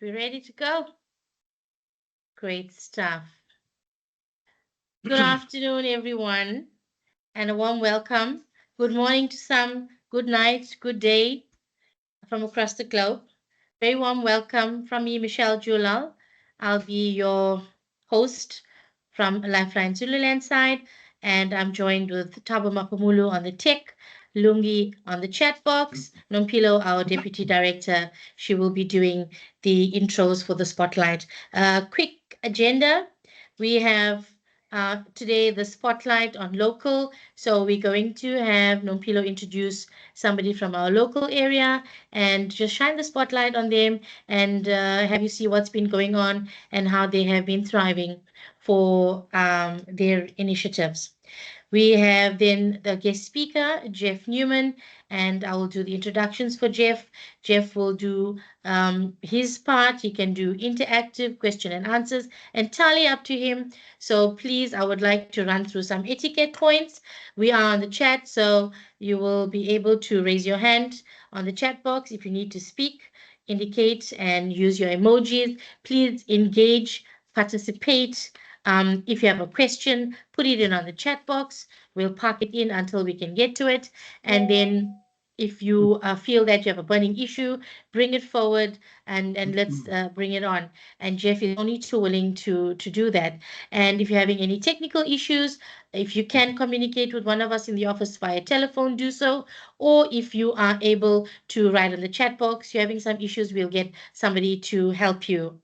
We ready to go? Great stuff. Good afternoon, everyone, and a warm welcome. Good morning to some, good night, good day from across the globe. Very warm welcome from me, Michelle Julal. I'll be your host from LifeLine Zululand side, and I'm joined with Tabo Mapamulu on the tech, Lungi on the chat box, Nompilo, our deputy director. She will be doing the intros for the spotlight. Quick agenda. We have today the spotlight on local. So we're going to have Nompilo introduce somebody from our local area and just shine the spotlight on them and have you see what's been going on and how they have been thriving for their initiatives. We have then the guest speaker, Jeff Newman, and I will do the introductions for Jeff. Jeff will do his part. He can do interactive question and answers, entirely up to him. So please, I would like to run through some etiquette points. We are on the chat, so you will be able to raise your hand on the chat box if you need to speak, indicate, and use your emojis. Please engage, participate. If you have a question, put it in on the chat box. We'll park it in until we can get to it. And then if you feel that you have a burning issue, bring it forward and let's bring it on. And Jeff is only too willing to do that. And if you're having any technical issues, if you can communicate with one of us in the office via telephone, do so. Or if you are able to write on the chat box, you're having some issues, we'll get somebody to help you.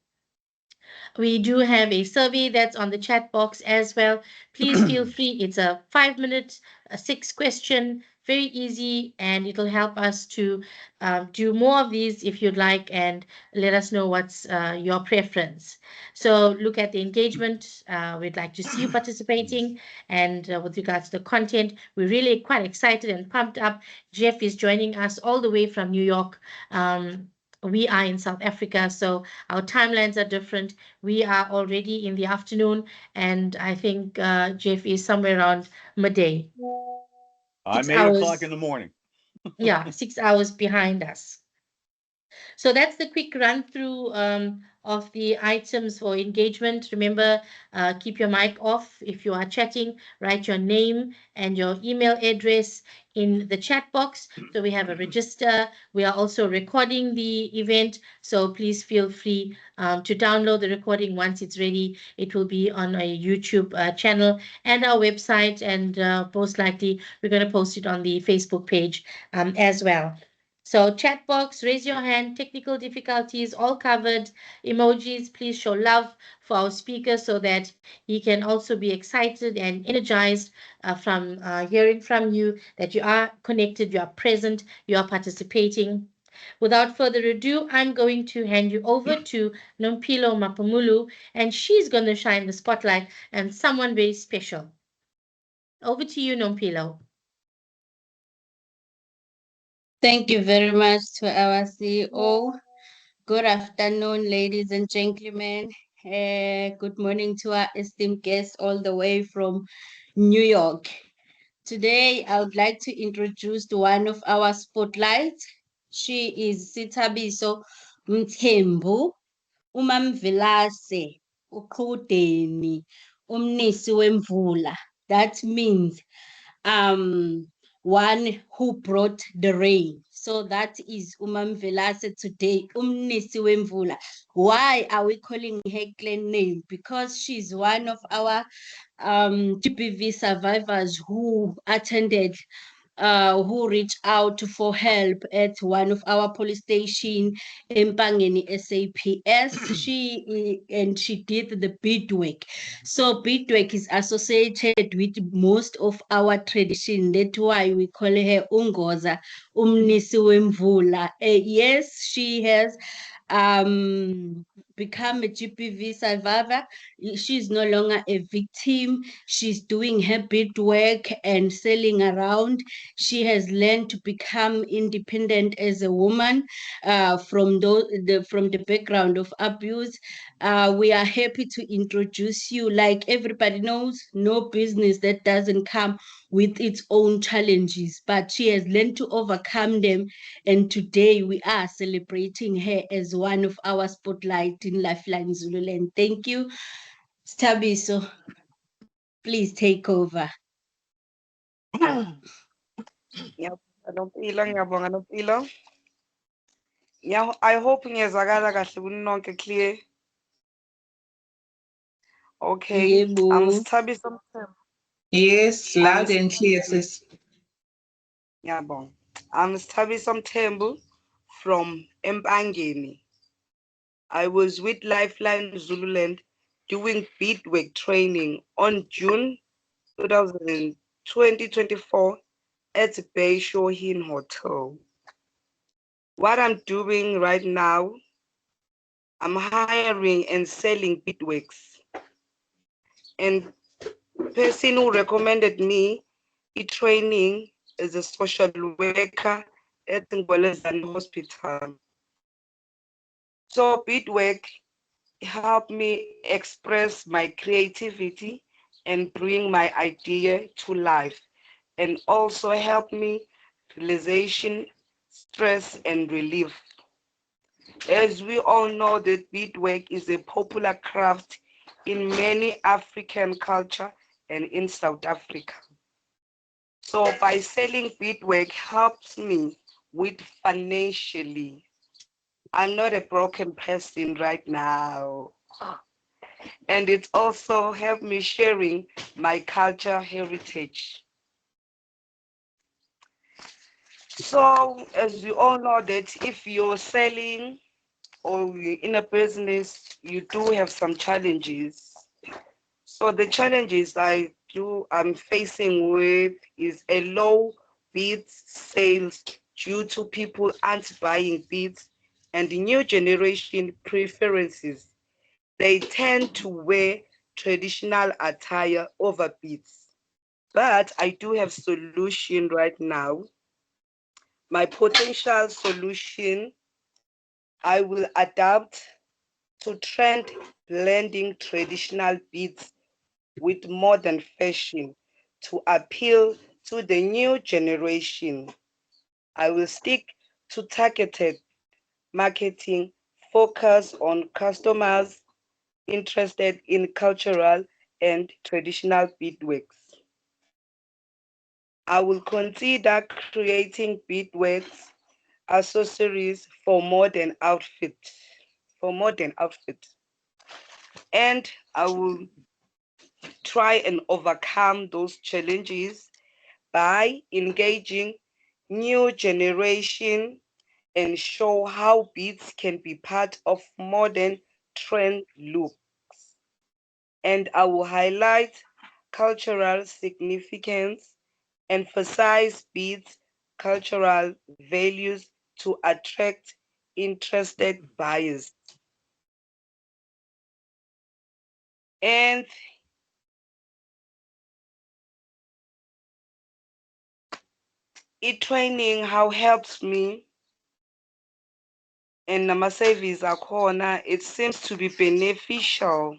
We do have a survey that's on the chat box as well. Please feel free. It's a 5 minute, a 6 question, very easy, and it'll help us to do more of these if you'd like and let us know what's your preference. So look at the engagement. We'd like to see you participating. And with regards to the content, we're really quite excited and pumped up. Jeff is joining us all the way from New York. We are in South Africa, so our timelines are different. We are already in the afternoon, and I think Jeff is somewhere around midday. I'm 8 o'clock in the morning. Yeah, 6 hours behind us. So that's the quick run through of the items for engagement. Remember, keep your mic off if you are chatting. Write your name and your email address in the chat box. So we have a register. We are also recording the event. So please feel free to download the recording once it's ready. It will be on a YouTube channel and our website. And most likely, we're going to post it on the Facebook page as well. So chat box, raise your hand, technical difficulties, all covered. Emojis, please show love for our speaker so that he can also be excited and energized from hearing from you that you are connected, you are present, you are participating. Without further ado, I'm going to hand you over to Nompilo Mapamulu, and she's going to shine the spotlight on someone very special. Over to you, Nompilo. Thank you very much to our CEO. Good afternoon, ladies and gentlemen. Good morning to our esteemed guests all the way from New York. Today, I would like to introduce one of our spotlights. She is Sithabiso Mthembu, Umamvilase, Uqhudeni, Umnisi wemvula. That means one who brought the rain. So that is Umamvelase today, Umnisi wemvula. Why are we calling her clan name? Because she's one of our GBV survivors who attended who reached out for help at one of our police station in Pangeni SAPS. She did the beadwork. So beadwork is associated with most of our tradition. That's why we call her Ungoza, Umnisi wemvula. Yes, she has become a GBV survivor. She's no longer a victim. She's doing her beadwork and selling around. She has learned to become independent as a woman from the background of abuse. We are happy to introduce you. Like everybody knows, no business that doesn't come with its own challenges, but she has learned to overcome them. And today we are celebrating her as one of our spotlight in LifeLine Zululand. Thank you, Stabiso. Please take over. Ngiyabonga Nompilo. I hope ngiyezwakala kahle kunonke clear. Okay. I'm Stabiso. Yes, loud and clear, sis. Ngiyabonga. I'm Stabiso Mthembu from Empangeni. I was with LifeLine Zululand doing beadwork training on June 2024 at Bay Shohin Hotel. What I'm doing right now, I'm hiring and selling beadworks. And person who recommended me training is a social worker at Ngolezan Hospital. So beadwork helped me express my creativity and bring my idea to life, and also help me realization, stress, and relief. As we all know that beadwork is a popular craft in many African culture and in South Africa. So by selling beadwork helps me with financially. I'm not a broken person right now. And it also helped me sharing my culture heritage. So as you all know that if you're selling or you're in a business, you do have some challenges. So the challenges I'm facing with is a low beads sales due to people aren't buying beads, and the new generation preferences. They tend to wear traditional attire over beads. But I do have solution right now. My potential solution, I will adapt to trend blending traditional beads with modern fashion to appeal to the new generation. I will stick to targeted marketing, focus on customers interested in cultural and traditional beadworks. I will consider creating beadworks accessories for modern outfits. And I will try and overcome those challenges by engaging new generation and show how beads can be part of modern trend looks. And I will highlight cultural significance, emphasize beads' cultural values to attract interested buyers. And training how helps me and nama-service akhona, it seems to be beneficial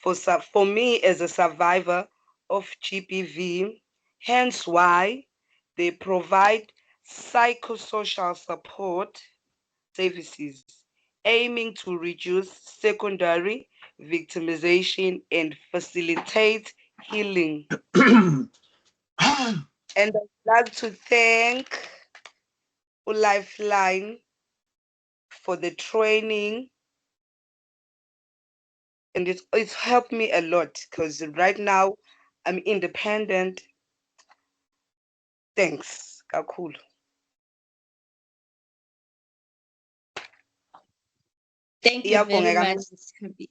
for me as a survivor of GBV, hence why they provide psychosocial support services aiming to reduce secondary victimization and facilitate healing. And I'd like to thank LifeLine for the training, and it's helped me a lot because right now I'm independent. Thanks, kakhulu. Thank you very much, Stabi.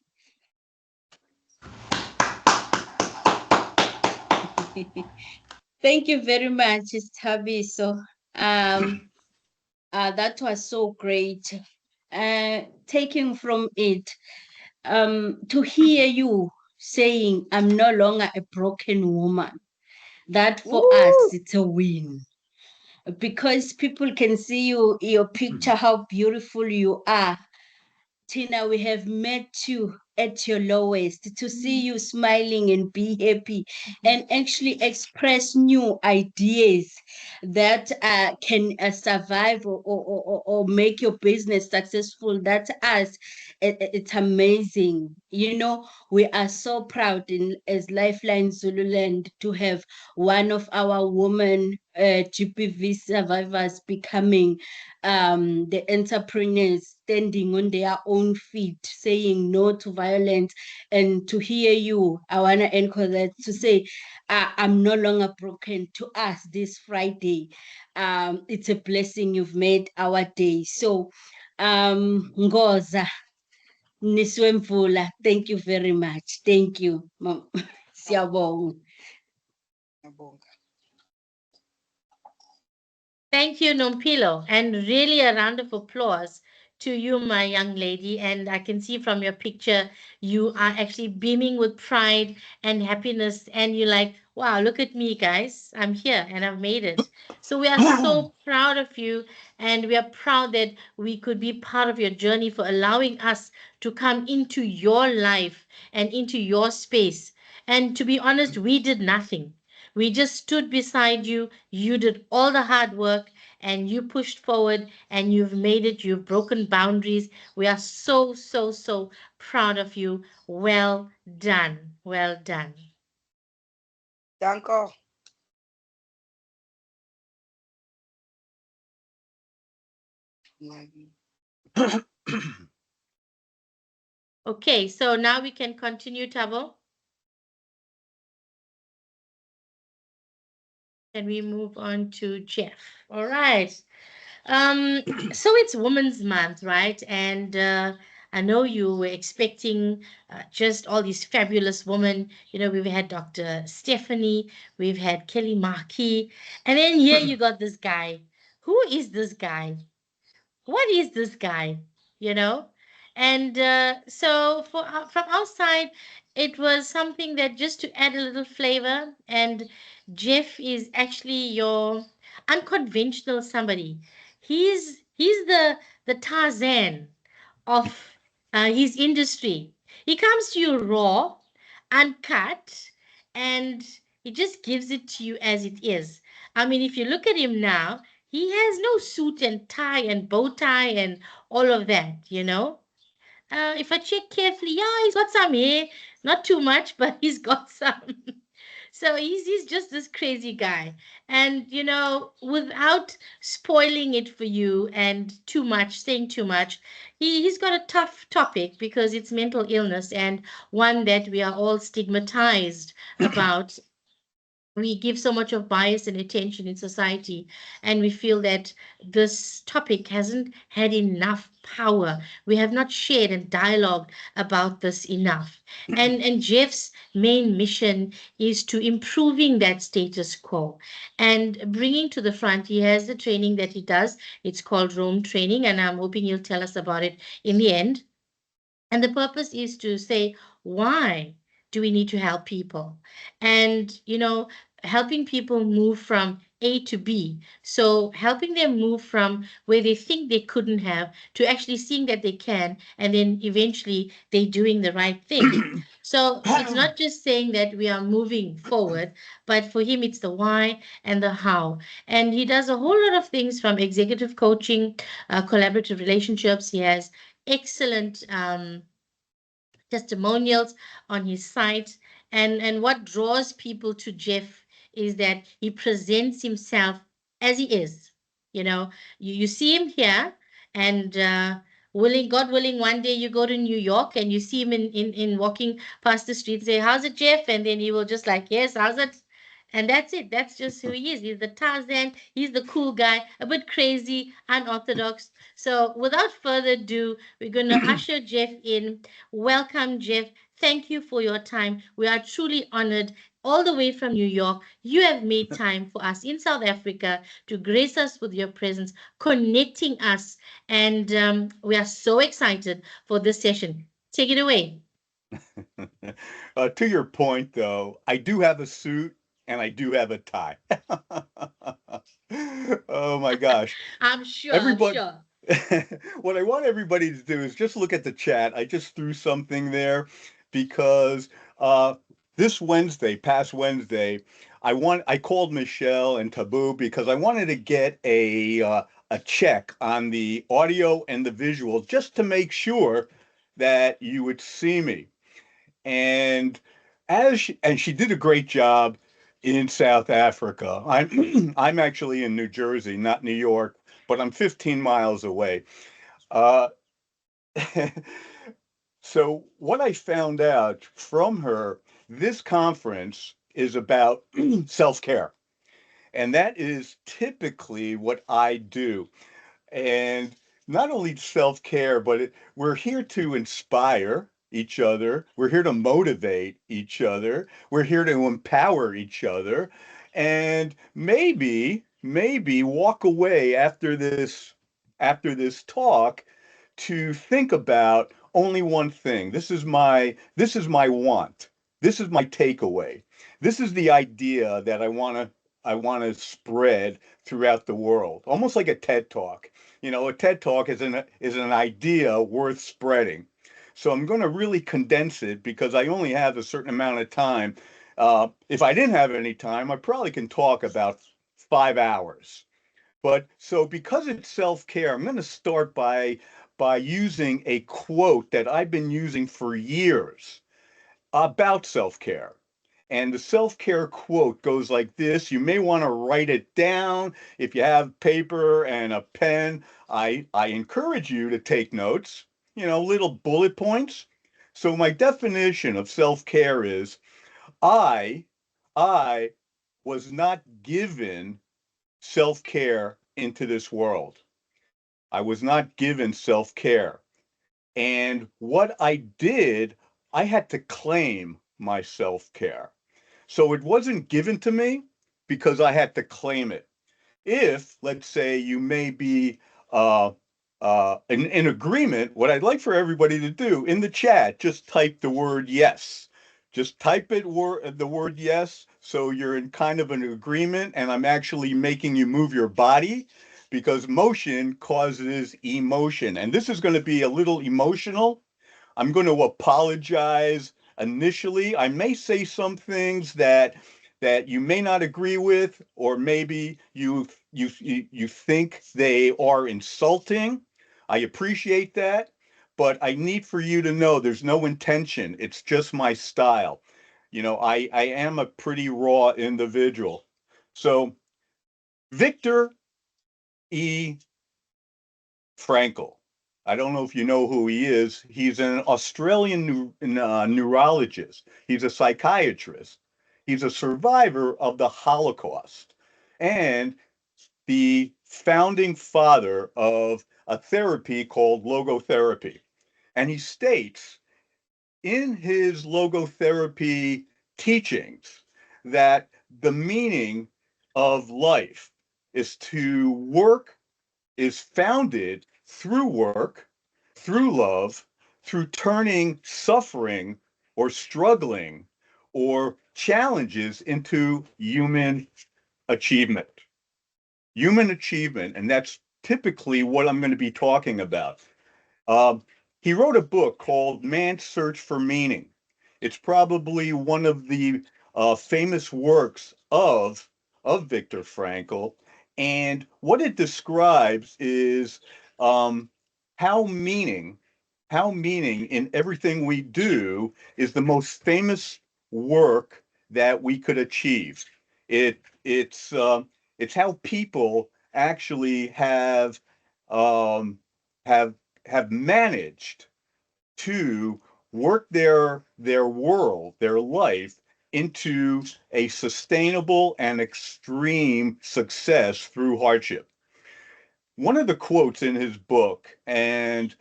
Thank you very much, Stabi. So, that was so great. Taking from it, to hear you saying, "I'm no longer a broken woman," that for us, it's a win. Because people can see your picture, how beautiful you are. Tina, we have met you at your lowest, to see you smiling and be happy, and actually express new ideas that can survive or make your business successful. That's us. It's amazing. You know, we are so proud as LifeLine Zululand to have one of our women GPV survivors becoming the entrepreneurs, standing on their own feet, saying no to violence. And to hear you, I want to anchor that to say, I'm no longer broken. To us this Friday, it's a blessing. You've made our day. So, Ngoza, Niswemvula, thank you very much. Thank you. Siyabonga. Thank you, Nompilo, and really a round of applause to you, my young lady. And I can see from your picture, you are actually beaming with pride and happiness. And you're like, wow, look at me, guys. I'm here and I've made it. So we are so proud of you. And we are proud that we could be part of your journey for allowing us to come into your life and into your space. And to be honest, we did nothing. We just stood beside you. You did all the hard work and you pushed forward and you've made it. You've broken boundaries. We are so, so, so proud of you. Well done. Well done. Danko. Okay, so now we can continue, Tabo. And we move on to Jeff. All right. So it's Women's Month, right? And I know you were expecting just all these fabulous women. You know, we've had Dr. Stephanie, we've had Kelly Markey, and then here you got this guy. Who is this guy? What is this guy? You know? And so from outside, it was something that just to add a little flavor. And Jeff is actually your unconventional somebody. He's the Tarzan of his industry. He comes to you raw, uncut, and he just gives it to you as it is. I mean, if you look at him now, he has no suit and tie and bow tie and all of that, you know. If I check carefully, yeah, he's got some hair, not too much, but he's got some. So he's just this crazy guy. And, you know, without spoiling it for you and too much, saying too much, he's got a tough topic because it's mental illness and one that we are all stigmatized about. We give so much of bias and attention in society, and we feel that this topic hasn't had enough power. We have not shared and dialogued about this enough. And Jeff's main mission is to improving that status quo and bringing to the front. He has the training that he does. It's called Rome training, and I'm hoping he'll tell us about it in the end. And the purpose is to say, why do we need to help people? And, you know, helping people move from A to B. So helping them move from where they think they couldn't have to actually seeing that they can, and then eventually they doing the right thing. So it's not just saying that we are moving forward, but for him, it's the why and the how. And he does a whole lot of things from executive coaching, collaborative relationships. He has excellent testimonials on his site. And what draws people to Jeff is that he presents himself as he is. You know, you see him here, and God willing, one day you go to New York and you see him in walking past the street, say, how's it, Jeff? And then he will just like, yes, how's it? And that's it. That's just who he is. He's the Tarzan. He's the cool guy, a bit crazy, unorthodox. So without further ado, we're going to usher Jeff in. Welcome, Jeff. Thank you for your time. We are truly honored. All the way from New York, you have made time for us in South Africa to grace us with your presence, connecting us. And we are so excited for this session. Take it away. To your point, though, I do have a suit and I do have a tie. Oh my gosh. I'm sure. Everybody, what I want everybody to do is just look at the chat. I just threw something there because this Wednesday, past Wednesday, I called Michelle and Taboo because I wanted to get a check on the audio and the visual just to make sure that you would see me. And and she did a great job in South Africa. I'm actually in New Jersey, not New York, but I'm 15 miles away. Uh, so what I found out from her, this conference is about self-care, and that is typically what I do. And not only self-care, but we're here to inspire each other. We're here to motivate each other. We're here to empower each other. And maybe walk away after this talk to think about only one thing. This is my want. This is my takeaway. This is the idea that I want to spread throughout the world. Almost like a TED Talk. You know, a TED Talk is an idea worth spreading. So I'm going to really condense it because I only have a certain amount of time. If I didn't have any time, I probably can talk about 5 hours. But so because it's self-care, I'm going to start by using a quote that I've been using for years about self-care. And the self-care quote goes like this. You may want to write it down. If you have paper and a pen, I encourage you to take notes, you know, little bullet points. So my definition of self-care is I I was not given self-care into this world. I was not given self-care. And what I did, I had to claim my self-care. So it wasn't given to me because I had to claim it. If, let's say, you may be in agreement, what I'd like for everybody to do in the chat, just type the word yes. Just type the word yes. So you're in kind of an agreement, and I'm actually making you move your body because motion causes emotion. And this is going to be a little emotional. I'm going to apologize initially. I may say some things that you may not agree with, or maybe you think they are insulting. I appreciate that, but I need for you to know there's no intention. It's just my style. You know, I am a pretty raw individual. So Victor E. Frankl. I don't know if you know who he is. He's an Australian neurologist. He's a psychiatrist. He's a survivor of the Holocaust and the founding father of a therapy called logotherapy. And he states in his logotherapy teachings that the meaning of life is to work is founded through work, through love, through turning suffering or struggling or challenges into human achievement. Human achievement, and that's typically what I'm going to be talking about. Uh, he wrote a book called Man's Search for Meaning. It's probably one of the famous works of Viktor Frankl. And what it describes is um, how meaning, how meaning in everything we do is the most famous work that we could achieve. It it's how people actually um, have have managed to work their world, their life into a sustainable and extreme success through hardship. One of the quotes in his book, and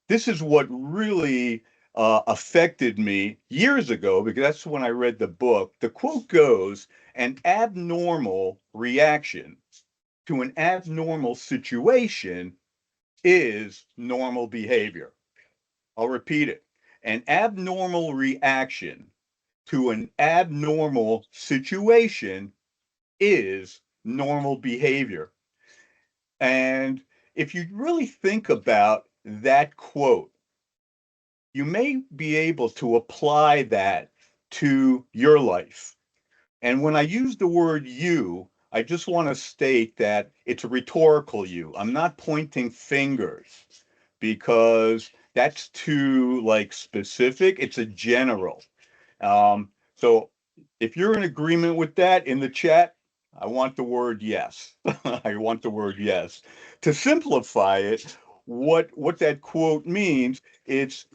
this is what really affected me years ago because that's when I read the book. The quote goes, an abnormal reaction to an abnormal situation is normal behavior. I'll repeat it. An abnormal reaction to an abnormal situation is normal behavior. And if you really think about that quote, you may be able to apply that to your life. And when I use the word you, I just want to state that it's a rhetorical you. I'm not pointing fingers because that's too like specific. It's a general. So if you're in agreement with that in the chat, I want the word yes. I want the word yes. To simplify it, what that quote means, it's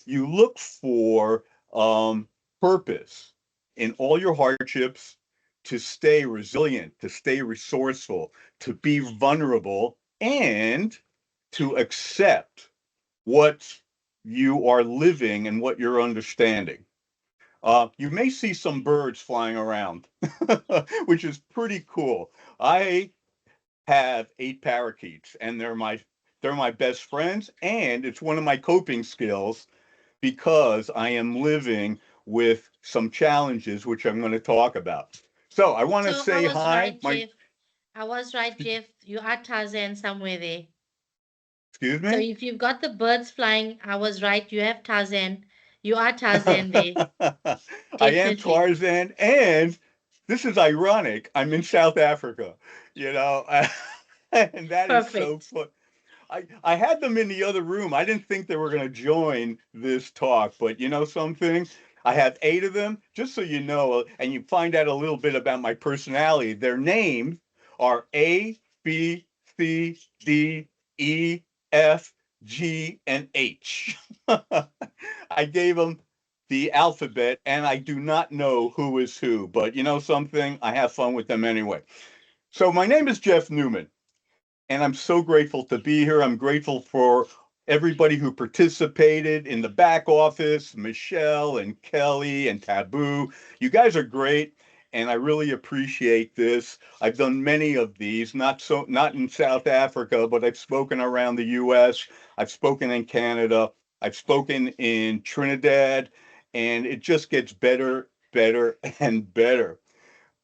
you look for purpose in all your hardships, to stay resilient, to stay resourceful, to be vulnerable, and to accept what you are living and what you're understanding. You may see some birds flying around, which is pretty cool. I have 8 parakeets, and they're my best friends, and it's one of my coping skills because I am living with some challenges, which I'm going to talk about. So I want to So I say was hi. right, Jeff. I was right, Jeff. You are Tarzan somewhere there. Excuse So me. if you've got the birds flying, I was right. You have Tarzan. You are Tarzan there. I am Definitely. Tarzan, and this is ironic. I'm in South Africa, you know, and that is so Perfect. fun. I had them in the other room. I didn't think they were going to join this talk, but you know something? I have 8 of them, just so you know, and you find out a little bit about my personality. Their names are A, B, C, D, E, F, G, and H. I gave them the alphabet, and I do not know who is who, but you know something? I have fun with them anyway. So my name is Jeff Newman, and I'm so grateful to be here. I'm grateful for everybody who participated in the back office, Michelle and Kelly and Taboo. You guys are great, and I really appreciate this. I've done many of these, not in South Africa, but I've spoken around the US. I've spoken in Canada. I've spoken in Trinidad, and it just gets better, better, and better.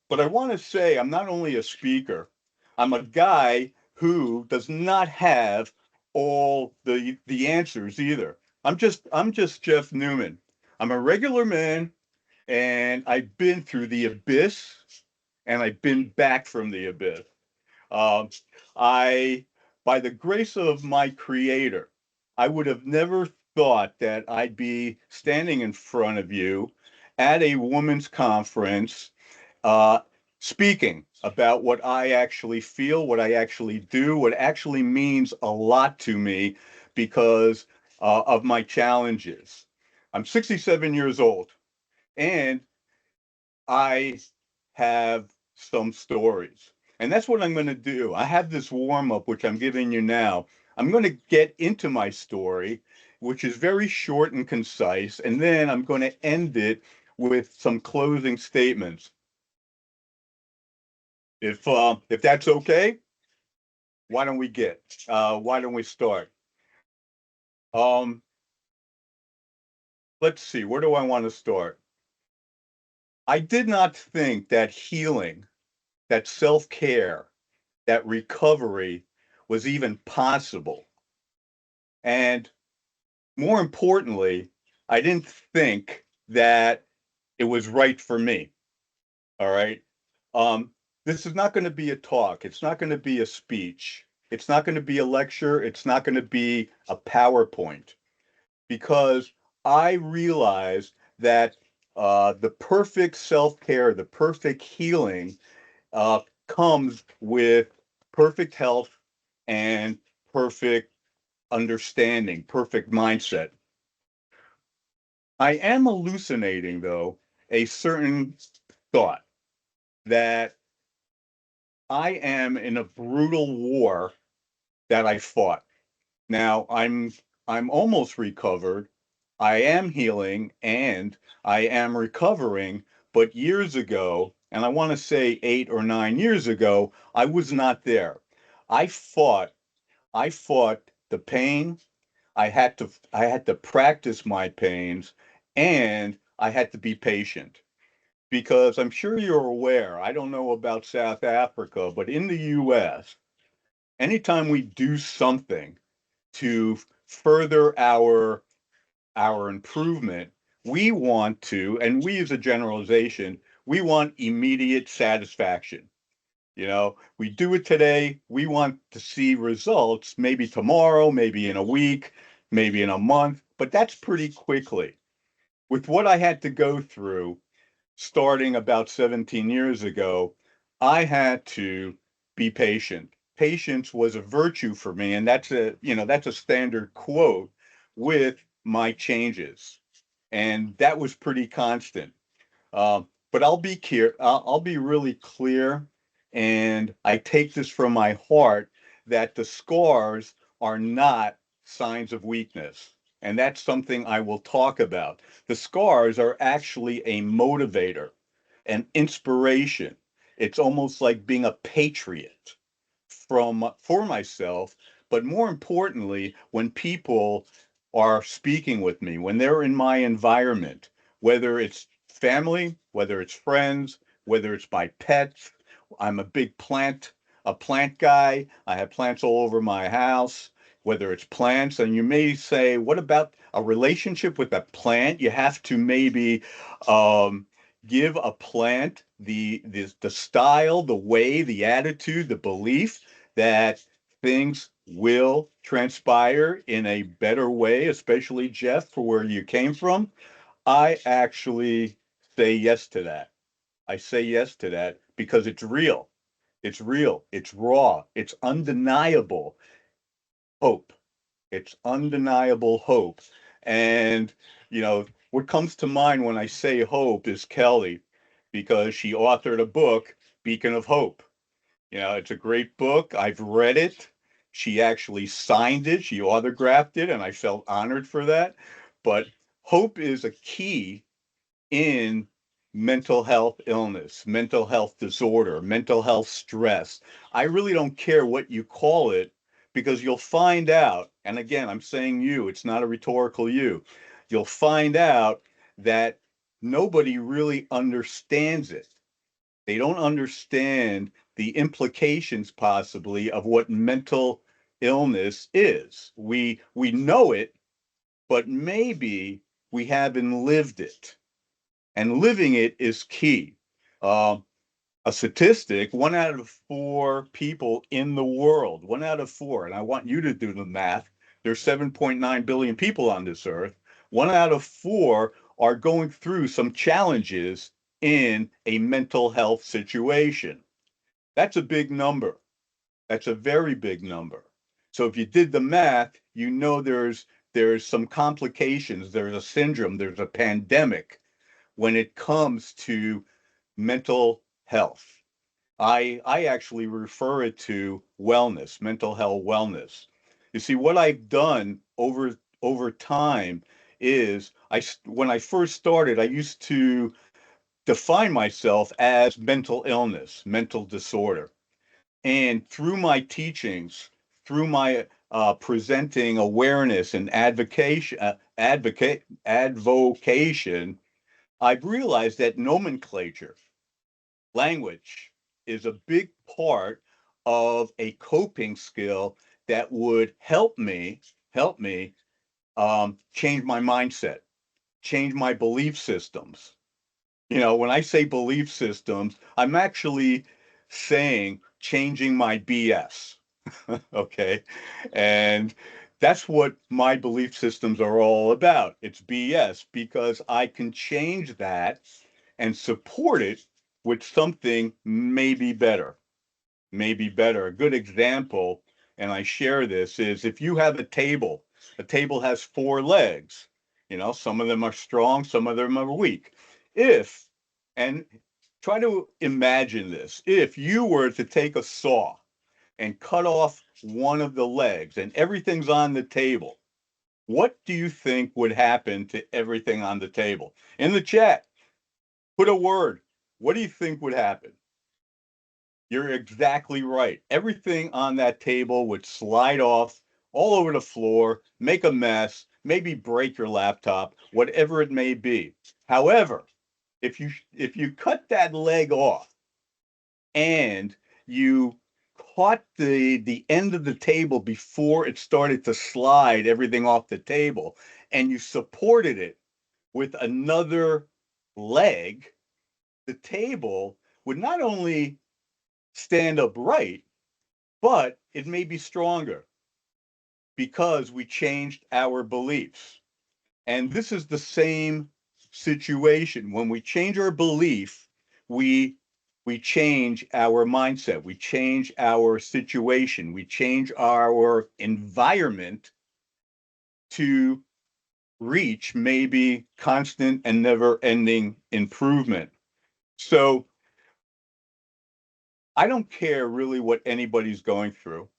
But I want to say I'm not only a speaker, I'm a guy who does not have all the answers either. I'm just Jeff Newman. I'm a regular man, and I've been through the abyss, and I've been back from the abyss. Um, I, by the grace of my creator, I would have never thought that I'd be standing in front of you at a women's conference, uh, speaking about what I actually feel, what I actually do, what actually means a lot to me because of my challenges. I'm 67 years old, and I have some stories. And that's what I'm going to do. I have this warm up, which I'm giving you now. I'm going to get into my story, which is very short and concise. And then I'm going to end it with some closing statements. If that's okay, why don't we start? Um, let's see, where do I want to start? I did not think that healing, that self-care, that recovery was even possible. And more importantly, I didn't think that it was right for me. All right. Um, this is not going to be a talk. It's not going to be a speech. It's not going to be a lecture. It's not going to be a PowerPoint because I realized that the perfect self care, the perfect healing uh, comes with perfect health and perfect understanding, perfect mindset. I am hallucinating, though, a certain thought that I am in a brutal war that I fought. Now I'm almost recovered. I am healing and I am recovering, but years ago, and I want to say 8 or 9 years ago, I was not there. I fought I fought the pain. I had to practice my pains, and I had to be patient because I'm sure you're aware. I don't know about South Africa, but in the US, Anytime we do something to further our improvement, we want to, and we as a generalization, we want immediate satisfaction. You know, we do it today, we want to see results maybe tomorrow, maybe in a week, maybe in a month, but that's pretty quickly. With what I had to go through starting about 17 years ago, I had to be patient. Patience was a virtue for me, and that's a standard quote with my changes. And that was pretty constant. But I'll be really clear, and I take this from my heart that the scars are not signs of weakness. And that's something I will talk about. The scars are actually a motivator, an inspiration. It's almost like being a patriot for myself, but more importantly, when people are speaking with me, when they're in my environment, whether it's family, whether it's friends, whether it's my pets. I'm a plant guy. I have plants all over my house, whether it's plants. And you may say, what about a relationship with a plant? You have to maybe um, give a plant the style, the way, the attitude, the belief that things will transpire in a better way, especially Jeff, for where you came from. I actually say yes to that. I say yes to that because it's real. It's real. It's raw. It's undeniable hope. It's undeniable hope. And, what comes to mind when I say hope is Kelly, because she authored a book, Beacon of Hope. It's a great book. I've read it. She actually signed it, she autographed it, and I felt honored for that. But hope is a key in mental health illness, mental health disorder, mental health stress. I really don't care what you call it because you'll find out, and again, I'm saying you, it's not a rhetorical you, you'll find out that nobody really understands it. They don't understand the implications possibly of what mental illness is. We know it, but maybe we haven't lived it. And living it is key. Uh, a statistic, 1 out of 4 people in the world, 1 out of 4, and I want you to do the math. There's 7.9 billion people on this earth. 1 out of 4 are going through some challenges in a mental health situation. That's a big number. That's a very big number. So if you did the math, there's some complications, there's a syndrome, there's a pandemic when it comes to mental health. I actually refer it to wellness, mental health wellness. You see, what I've done over time is when I first started, I used to define myself as mental illness, mental disorder. And through my teachings, through my presenting awareness and advocation, I've realized that nomenclature, language, is a big part of a coping skill that would help me change my mindset, change my belief systems. When I say belief systems, I'm actually saying changing my BS. Okay. And that's what my belief systems are all about. It's BS because I can change that and support it with something maybe better. Maybe better. A good example, and I share this, is if you have a table has 4 legs. Some of them are strong, some of them are weak. If, and try to imagine this, if you were to take a saw and cut off one of the legs and everything's on the table, what do you think would happen to everything on the table? In the chat, put a word. What do you think would happen? You're exactly right. Everything on that table would slide off all over the floor, make a mess, maybe break your laptop, whatever it may be. However, if you cut that leg off and you caught the end of the table before it started to slide everything off the table, and you supported it with another leg, the table would not only stand upright, but it may be stronger because we changed our beliefs. And this is the same situation. When we change our belief, we we change our mindset, we change our situation, we change our environment to reach maybe constant and never ending improvement. So I don't care really what anybody's going through.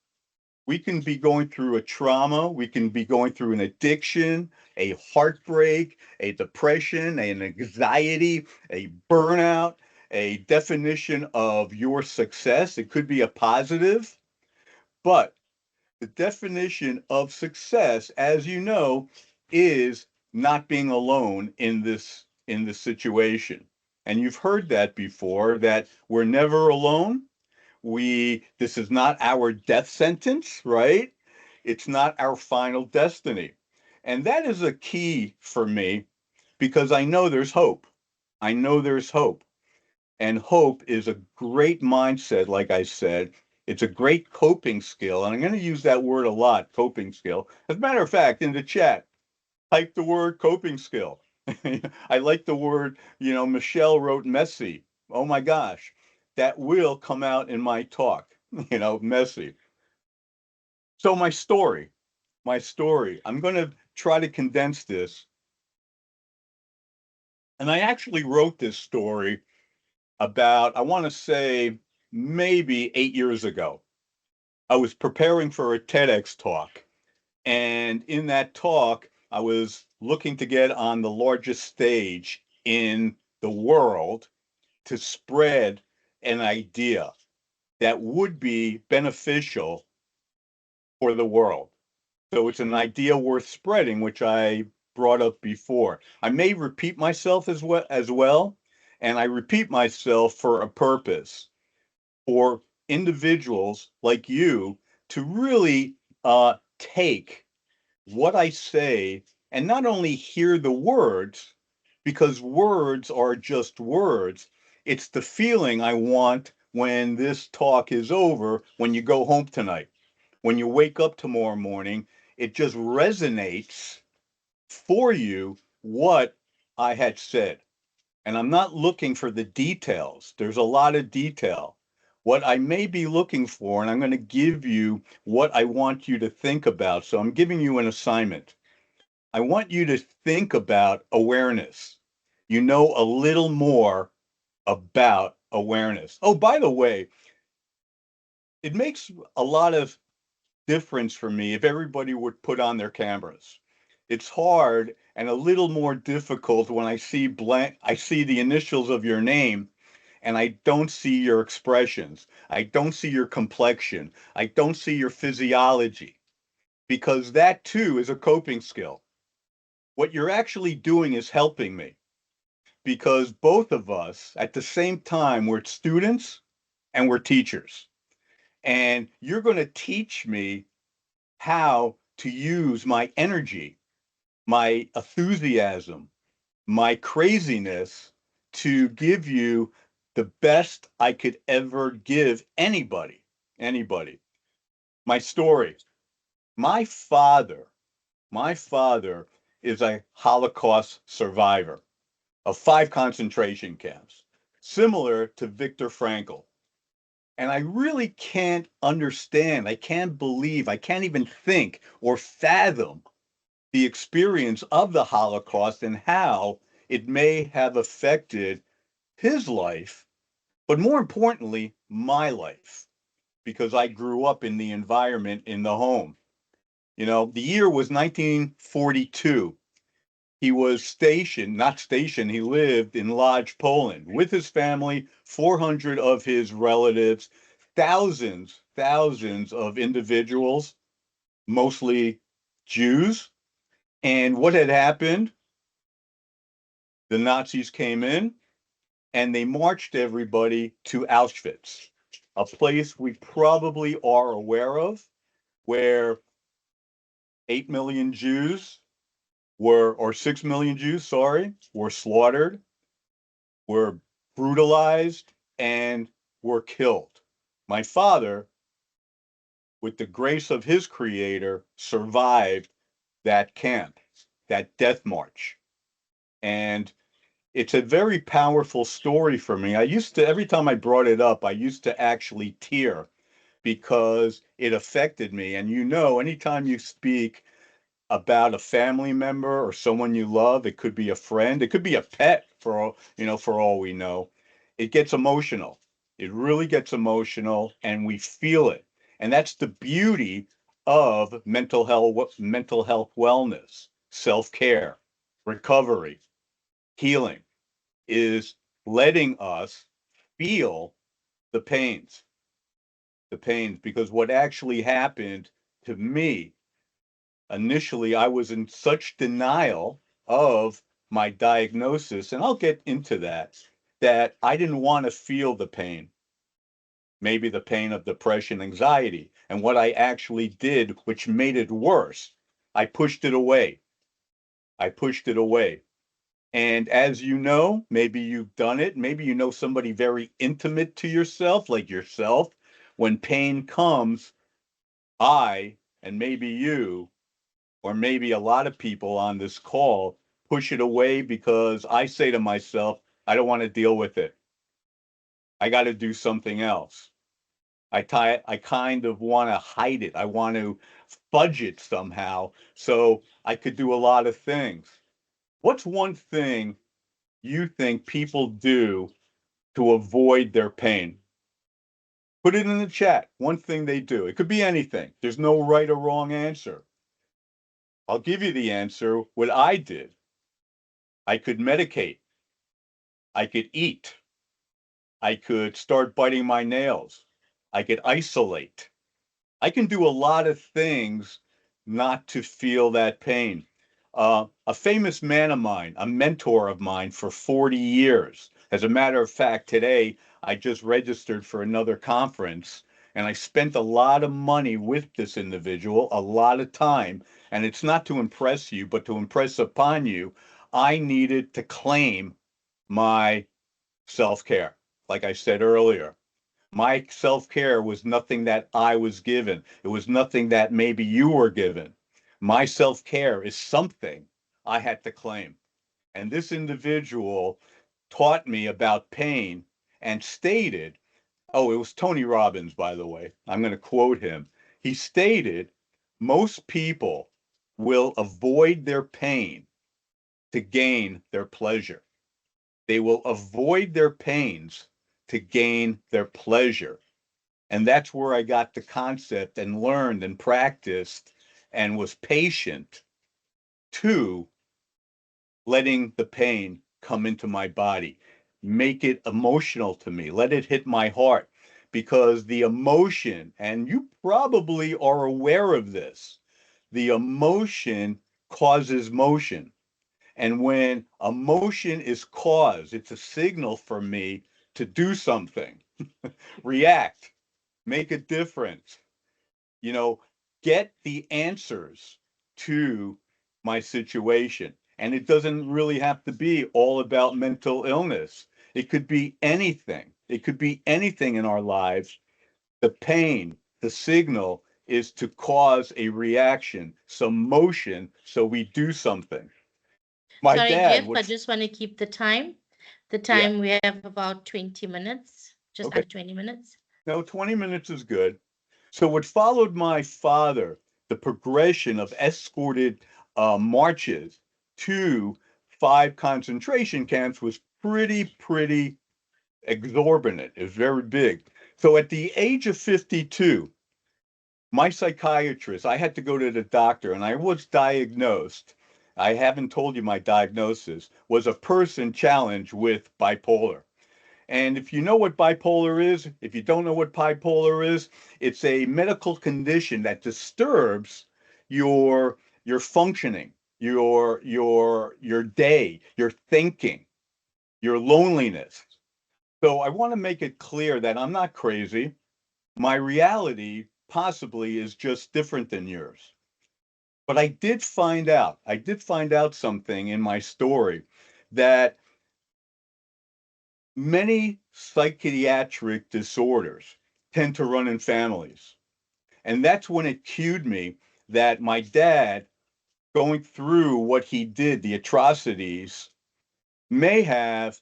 We can be going through a trauma, we can be going through an addiction, a heartbreak, a depression, an anxiety, a burnout, a definition of your success. It could be a positive, but the definition of success, as you know, is not being alone in this situation. And you've heard that before, that we're never alone. This is not our death sentence, right? It's not our final destiny. And that is a key for me because I know there's hope. I know there's hope. And hope is a great mindset, like I said. It's a great coping skill. And I'm going to use that word a lot, coping skill. As a matter of fact, in the chat, type the word coping skill. I like the word, Michelle wrote messy. Oh my gosh, that will come out in my talk, messy. So my story, I'm going to try to condense this. And I actually wrote this story about, I want to say, maybe 8 years ago. I was preparing for a TEDx talk. And in that talk, I was looking to get on the largest stage in the world to spread an idea that would be beneficial for the world. So it's an idea worth spreading, which I brought up before. I may repeat myself as well, and I repeat myself for a purpose, for individuals like you to really take what I say and not only hear the words, because words are just words. It's the feeling I want when this talk is over, when you go home tonight, when you wake up tomorrow morning, it just resonates for you what I had said. And I'm not looking for the details. There's a lot of detail. What I may be looking for, and I'm going to give you what I want you to think about. So I'm giving you an assignment. I want you to think about awareness. You know a little more about awareness. Oh, by the way, it makes a lot of difference for me if everybody would put on their cameras. It's hard and a little more difficult when I see the initials of your name and I don't see your expressions. I don't see your complexion. I don't see your physiology because that too is a coping skill. What you're actually doing is helping me because both of us at the same time, we're students and we're teachers. And you're going to teach me how to use my energy, my enthusiasm, my craziness to give you the best I could ever give anybody. Anybody. My story. My father, my father is a Holocaust survivor of 5 concentration camps, similar to Viktor Frankl. And I really can't understand, I can't believe, I can't even think or fathom the experience of the Holocaust and how it may have affected his life, but more importantly, my life, because I grew up in the environment in the home. The year was 1942. He was stationed, not stationed, he lived in Lodz, Poland with his family, 400 of his relatives, thousands of individuals, mostly Jews. And what had happened? The Nazis came in and they marched everybody to Auschwitz. a place we probably are aware of, where 8 million Jews or 6 million Jews, sorry, were slaughtered, were brutalized, and were killed. My father, with the grace of his creator, survived that camp, that death march. And it's a very powerful story for me. I used to, every time I brought it up, I used to actually tear because it affected me. And you know, anytime you speak about a family member or someone you love, it could be a friend, it could be a pet for all, for all we know, it gets emotional. It really gets emotional and we feel it. And that's the beauty of mental health wellness, self-care, recovery, healing is letting us feel the pains, because what actually happened to me initially, I was in such denial of my diagnosis, and I'll get into that I didn't want to feel the pain, maybe the pain of depression, anxiety. And what I actually did, which made it worse, I pushed it away. I pushed it away. And as you know, maybe you've done it, maybe you know somebody very intimate to yourself, like yourself, when pain comes, I, and maybe you, or maybe a lot of people on this call push it away because I say to myself, I don't want to deal with it. I got to do something else. I kind of want to hide it. I want to fudge it somehow so I could do a lot of things. What's one thing you think people do to avoid their pain? Put it in the chat. One thing they do. It could be anything. There's no right or wrong answer. I'll give you the answer. What I did, I could medicate. I could eat. I could start biting my nails. I could isolate. I can do a lot of things not to feel that pain. A famous man of mine, a mentor of mine for 40 years. As a matter of fact, today I just registered for another conference and I spent a lot of money with this individual, a lot of time. And it's not to impress you, but to impress upon you. I needed to claim my self-care. Like I said earlier, my self-care was nothing that I was given. It was nothing that maybe you were given. My self-care is something I had to claim. And this individual taught me about pain and stated, oh, it was Tony Robbins, by the way. I'm going to quote him. He stated, most people will avoid their pain to gain their pleasure. They will avoid their pains to gain their pleasure. And that's where I got the concept and learned and practiced and was patient to letting the pain come into my body, make it emotional to me, let it hit my heart. Because the emotion, and you probably are aware of this, the emotion causes motion. And when emotion is caused, it's a signal for me to do something, react, make a difference, you know, get the answers to my situation. And it doesn't really have to be all about mental illness. It could be anything. It could be anything in our lives. The pain, the signal is to cause a reaction, some motion, so we do something. My Sorry, dad Jeff, I would, just want to keep the time. The yeah, time we have about 20 minutes, just okay. under 20 minutes. No, 20 minutes is good. So what followed my father, the progression of escorted marches to 5 concentration camps was pretty exorbitant. It was very big. So at the age of 52, my psychiatrist, I had to go to the doctor and I was diagnosed. I haven't told you my diagnosis, was a person challenged with bipolar. And if you know what bipolar is, if you don't know what bipolar is, it's a medical condition that disturbs your functioning, your day, your thinking, your loneliness. So I want to make it clear that I'm not crazy. My reality possibly is just different than yours. But I did find out something in my story that many psychiatric disorders tend to run in families. And that's when it cued me that my dad, going through what he did, the atrocities, may have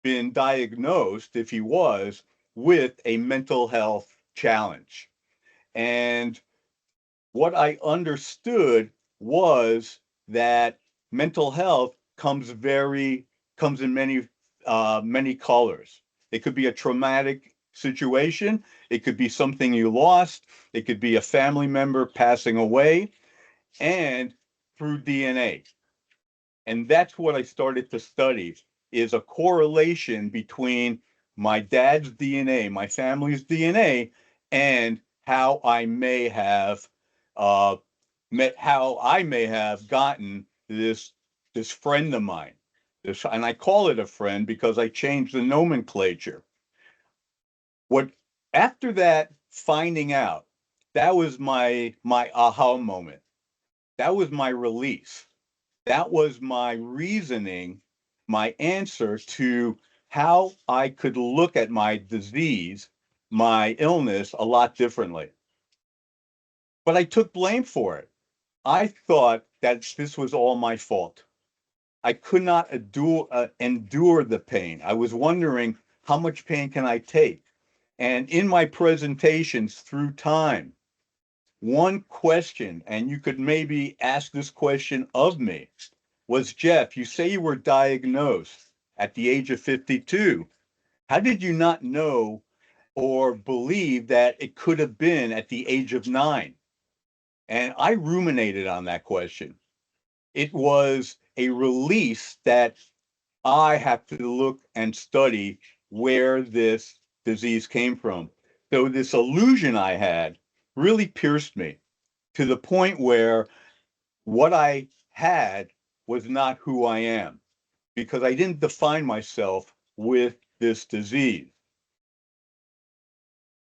been diagnosed, if he was, with a mental health challenge. And what I understood was that mental health comes in many colors. It could be a traumatic situation. It could be something you lost. It could be a family member passing away, and through DNA. And that's what I started to study, is a correlation between my dad's DNA, my family's DNA, and how I may have uh, how I may have gotten this friend of mine. And I call it a friend because I changed the nomenclature. What After that finding out, that was my aha moment. That was my release. That was my reasoning, my answer to how I could look at my disease, my illness, a lot differently. But I took blame for it. I thought that this was all my fault. I could not endure the pain. I was wondering, how much pain can I take? And in my presentations through time, one question, and you could maybe ask this question of me, was, Jeff, you say you were diagnosed at the age of 52. How did you not know or believe that it could have been at the age of 9? And I ruminated on that question. It was a release that I have to look and study where this disease came from. So this illusion I had really pierced me to the point where what I had was not who I am, because I didn't define myself with this disease.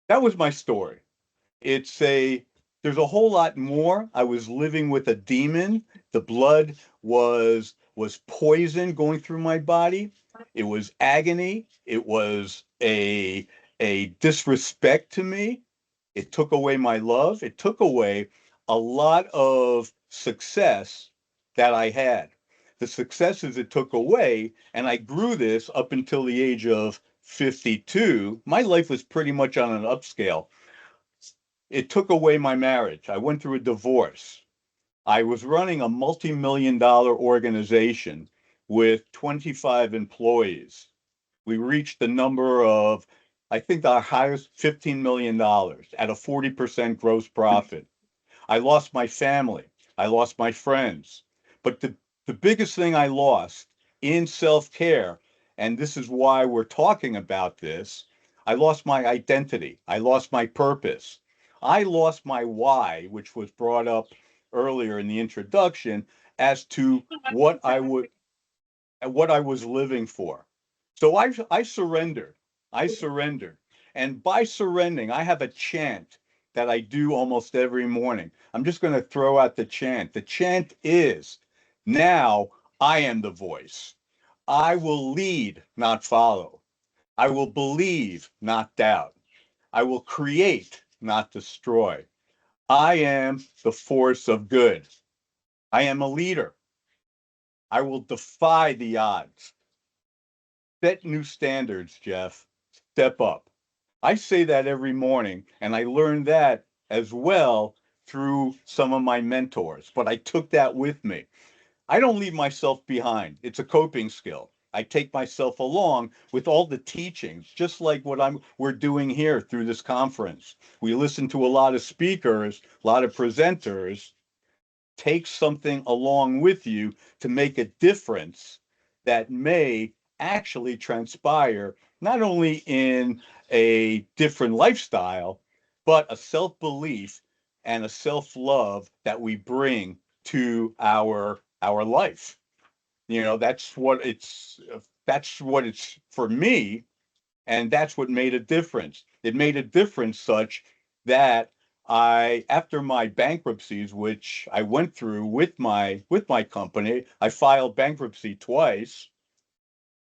That was my story. It's a There's a whole lot more. I was living with a demon. The blood was poison going through my body. It was agony. It was a disrespect to me. It took away my love. It took away a lot of success that I had. The successes it took away, and I grew this up until the age of 52. My life was pretty much on an upscale. It took away my marriage. I went through a divorce. I was running a multi-million-dollar organization with 25 employees. We reached the number of, I think, our highest $15 million at a 40% gross profit. I lost my family. I lost my friends. But the biggest thing I lost in self care, and this is why we're talking about this, I lost my identity. I lost my purpose. I lost my why, which was brought up earlier in the introduction, as to what I was living for. So I surrendered. I surrendered. And by surrendering, I have a chant that I do almost every morning. I'm just going to throw out the chant. The chant is, now I am the voice. I will lead, not follow. I will believe, not doubt. I will create, not destroy. I am the force of good. I am a leader. I will defy the odds. Set new standards, Jeff. Step up. I say that every morning, and I learned that as well through some of my mentors, but I took that with me. I don't leave myself behind. It's a coping skill. I take myself along with all the teachings, just like what we're doing here through this conference. We listen to a lot of speakers, a lot of presenters. Take something along with you to make a difference that may actually transpire not only in a different lifestyle, but a self belief and a self love that we bring to our life. That's what it's for me. And that's what made a difference. It made a difference such that after my bankruptcies, which I went through with my company, I filed bankruptcy twice.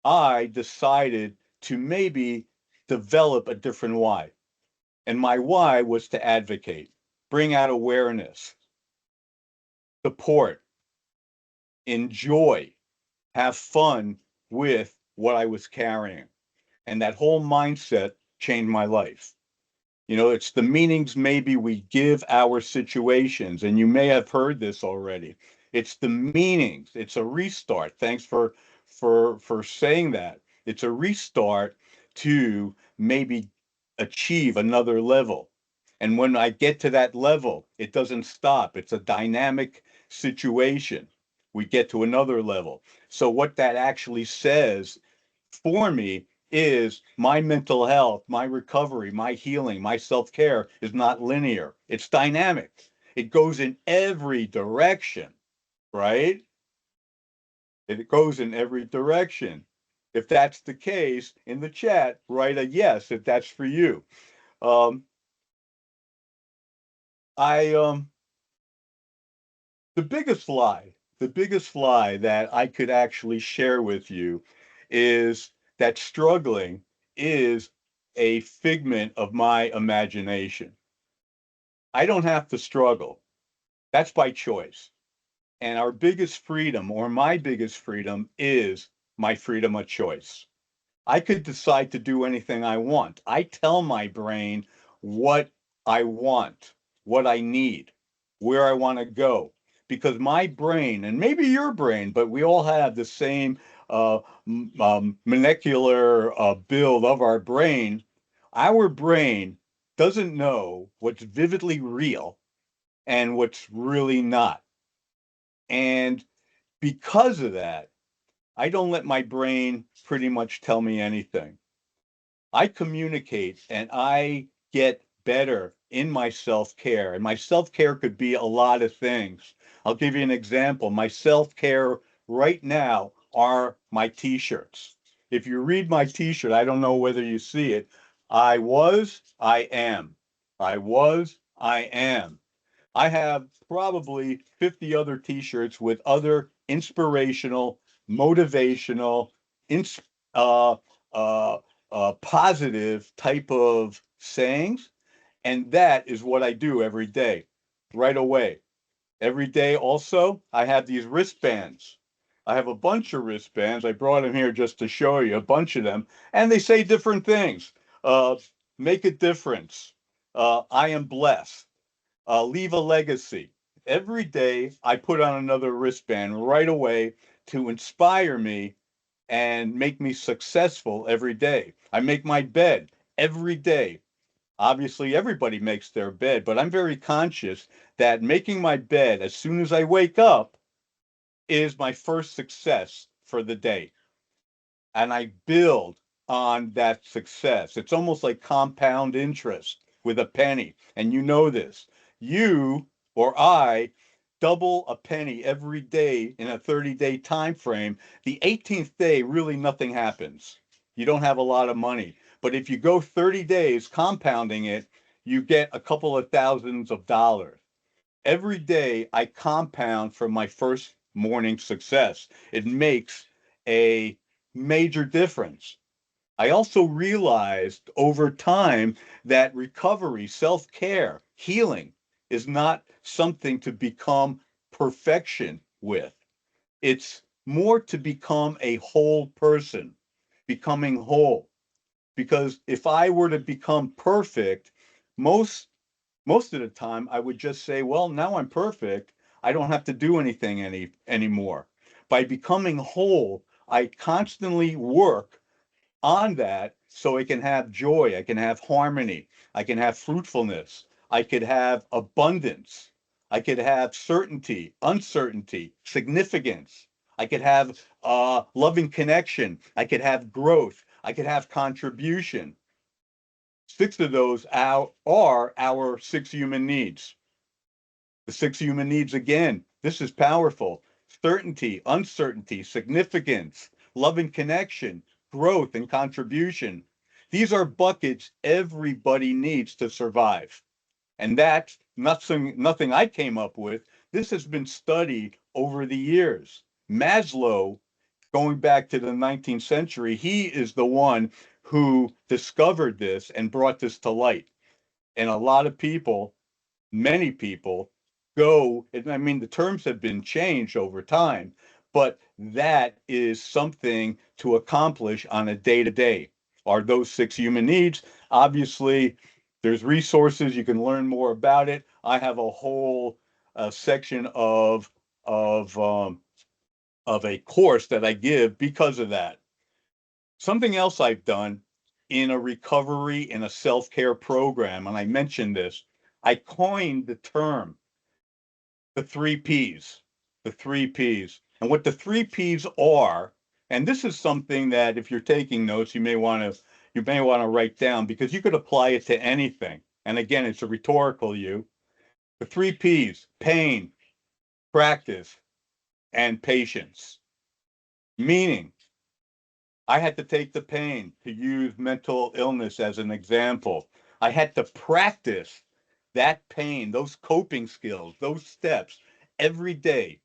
I decided to maybe develop a different why. And my why was to advocate, bring out awareness, support, enjoy, have fun with what I was carrying. And that whole mindset changed my life. You know, it's the meanings maybe we give our situations, and you may have heard this already. It's the meanings. It's a restart. Thanks for saying that. It's a restart to maybe achieve another level. And when I get to that level, it doesn't stop. It's a dynamic situation. We get to another level. So what that actually says for me is my mental health, my recovery, my healing, my self care is not linear. It's dynamic. It goes in every direction, right? It goes in every direction. If that's the case, in the chat, write a yes if that's for you. Um, I the biggest lie that I could actually share with you is that struggling is a figment of my imagination. I don't have to struggle. That's by choice. And our biggest freedom, or my biggest freedom, is my freedom of choice. I could decide to do anything I want. I tell my brain what I want, what I need, where I want to go. Because my brain, and maybe your brain, but we all have the same molecular build of our brain. Our brain doesn't know what's vividly real and what's really not. And because of that, I don't let my brain pretty much tell me anything. I communicate and I get better in my self care. And my self care could be a lot of things. I'll give you an example. My self care right now are my t shirts. If you read my t shirt, I don't know whether you see it. I was, I am. I was, I am. I have probably 50 other t-shirts with other inspirational, motivational, ins- uh, uh, positive type of sayings. And that is what I do every day, right away. Every day also, I have these wristbands. I have a bunch of wristbands. I brought them here just to show you a bunch of them. And they say different things. Uh, Make a difference. I am blessed. Leave a legacy. Every day I put on another wristband right away to inspire me and make me successful every day. I make my bed every day. Obviously, everybody makes their bed, but I'm very conscious that making my bed as soon as I wake up is my first success for the day. And I build on that success. It's almost like compound interest with a penny. And you know this. You or I double a penny every day in a 30-day time frame. The 18th day, really nothing happens. You don't have a lot of money. But if you go 30 days compounding it, you get a couple of thousands of dollars. Every day I compound from my first morning success. It makes a major difference. I also realized over time that recovery, self care, healing is not something to become perfection with. It's more to become a whole person, becoming whole. Because if I were to become perfect, most most of the time I would just say, well, now I'm perfect. I don't have to do anything anymore. By becoming whole, I constantly work on that so I can have joy, I can have harmony, I can have fruitfulness, I could have abundance, I could have certainty, uncertainty, significance. I could have loving connection. I could have growth. I could have contribution. Six of those are our six human needs. The six human needs, again, this is powerful. Certainty, uncertainty, significance, loving connection, growth, and contribution. These are buckets everybody needs to survive. And that's nothing I came up with. This has been studied over the years. Maslow, going back to the 19th century, he is the one who discovered this and brought this to light. And a lot of people, many people, go, and I mean, the terms have been changed over time, but that is something to accomplish on a day to day. Are those 6 human needs? Obviously, there's resources. You can learn more about it. I have a whole section of um, of a course that I give because of that. Something else I've done in a recovery in a self-care program, and I mentioned this, I coined the term the 3 Ps, the 3 Ps. And what the 3 Ps are, and this is something that if you're taking notes, you may want to write down because you could apply it to anything. And again, it's a rhetorical you. The 3 Ps: pain, practice, and patience. Meaning, I had to take the pain, to use mental illness as an example. I had to practice that pain, those coping skills, those steps every day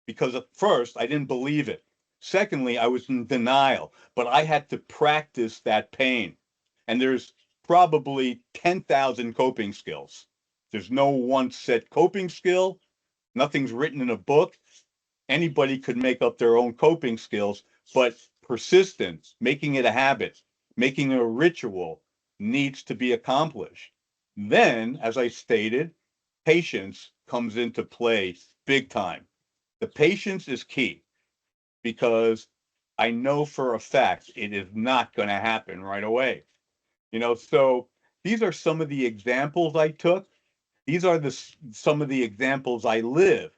because at first I didn't believe it. Secondly, I was in denial, but I had to practice that pain. And there's probably 10,000 coping skills. There's no one set coping skill. Nothing's written in a book. Anybody could make up their own coping skills, but persistence, making it a habit, making it a ritual needs to be accomplished. Then, as I stated, patience comes into play big time. The patience is key because I know for a fact it is not going to happen right away. So these are some of the examples I took. These are some of the examples I live.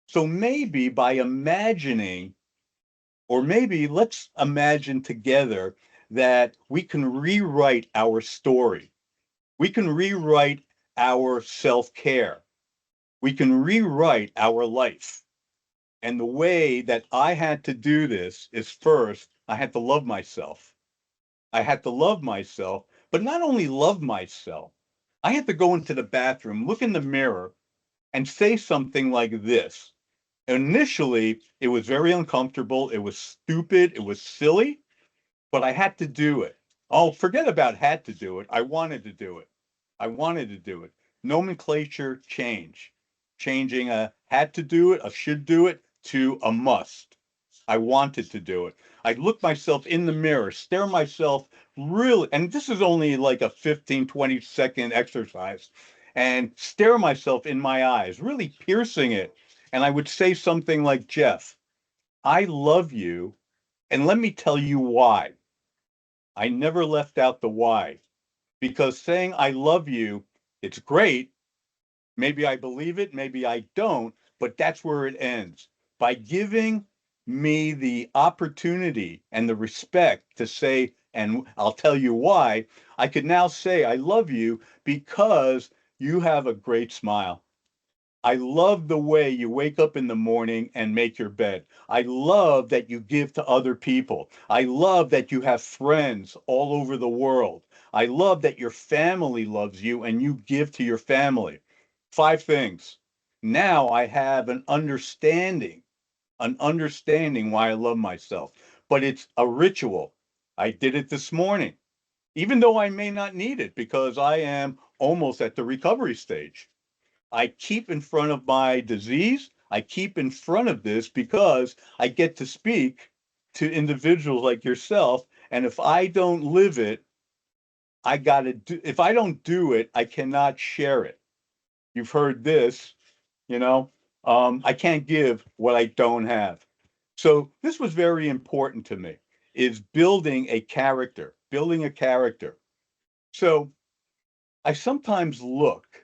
So maybe by imagining, or maybe let's imagine together that we can rewrite our story. We can rewrite our self-care. We can rewrite our life. And the way that I had to do this is first, I had to love myself. I had to love myself, but not only love myself, I had to go into the bathroom, look in the mirror, and say something like this. Initially, it was very uncomfortable. It was stupid. It was silly, but I had to do it. Oh, forget about had to do it. I wanted to do it. I wanted to do it. Nomenclature change. Changing a had to do it, a should do it, to a must. I wanted to do it. I look myself in the mirror, stare myself really, and this is only like a 15, 20-second exercise, and stare myself in my eyes, really piercing it. And I would say something like, Jeff, I love you, and let me tell you why. I never left out the why, because saying I love you, it's great. Maybe I believe it, maybe I don't, but that's where it ends. By giving me the opportunity and the respect to say, and I'll tell you why, I could now say, I love you because you have a great smile. I love the way you wake up in the morning and make your bed. I love that you give to other people. I love that you have friends all over the world. I love that your family loves you and you give to your family. 5 things. Now I have an understanding why I love myself, but it's a ritual. I did it this morning, even though I may not need it because I am almost at the recovery stage. I keep in front of my disease. I keep in front of this because I get to speak to individuals like yourself. And if I don't live it, I got to do, if I don't do it, I cannot share it. You've heard this, you know, I can't give what I don't have. So this was very important to me, is building a character. So I sometimes look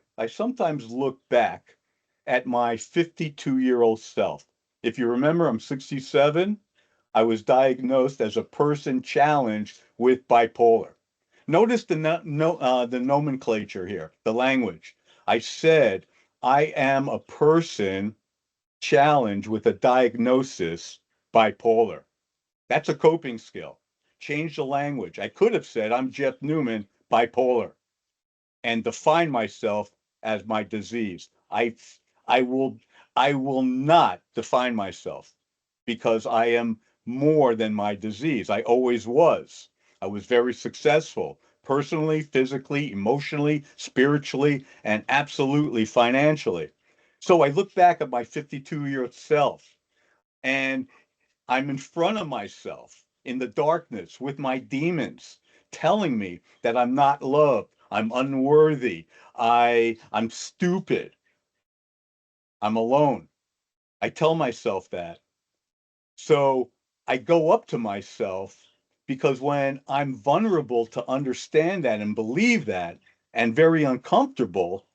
back at my 52-year-old self. If you remember, I'm 67. I was diagnosed as a person challenged with bipolar. Notice the nomenclature here, the language. I said, I am a person challenged with a diagnosis bipolar. That's a coping skill. change the language. I could have said, I'm Jeff Newman, bipolar, and define myself as my disease. I will I will not define myself because I am more than my disease. I always was. I was very successful personally, physically, emotionally, spiritually, and absolutely financially. So I look back at my 52-year-old self and I'm in front of myself in the darkness with my demons telling me that I'm not loved, I'm unworthy, I'm stupid, I'm alone. I tell myself that. So I go up to myself because when I'm vulnerable to understand that and believe that and very uncomfortable,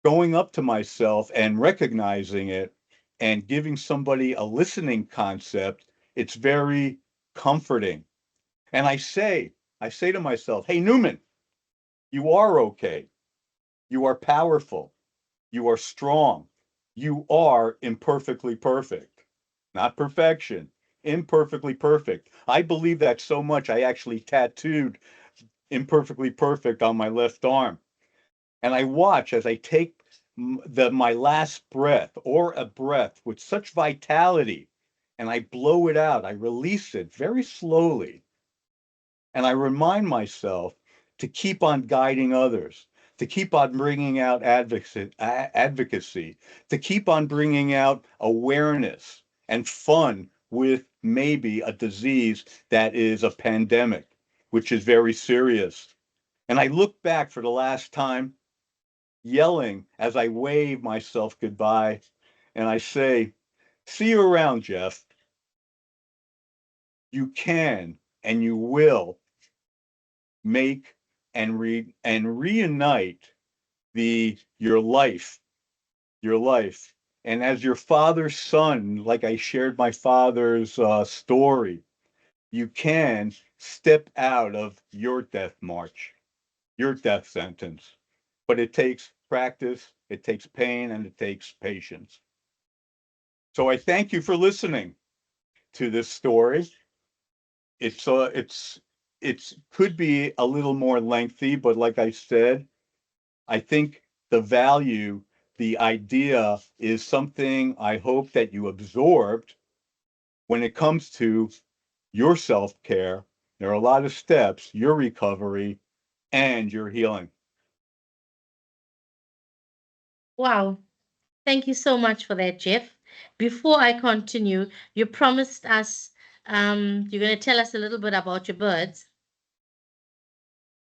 going up to myself and recognizing it and giving somebody a listening concept, it's very comforting. And I say to myself, hey, Newman, you are okay. You are powerful. You are strong. You are imperfectly perfect, not perfection, imperfectly perfect. I believe that so much. I actually tattooed imperfectly perfect on my left arm. And I watch as I take my last breath or a breath with such vitality and I blow it out. I release it very slowly. And I remind myself to keep on guiding others, to keep on bringing out advocacy, to keep on bringing out awareness and fun with maybe a disease that is a pandemic, which is very serious. And I look back for the last time, yelling as I wave myself goodbye, and I say, see you around, Jeff. You can and you will make and reunite the your life. And as your father's son, like I shared my father's story, you can step out of your death march, your death sentence. But it takes practice, it takes pain, and it takes patience. So I thank you for listening to this story. It's could be a little more lengthy, but like I said, I think the value, the idea is something I hope that you absorbed when it comes to your self-care. There are a lot of steps, your recovery and your healing. Wow. Thank you so much for that, Jeff. Before I continue, you promised us you're going to tell us a little bit about your birds,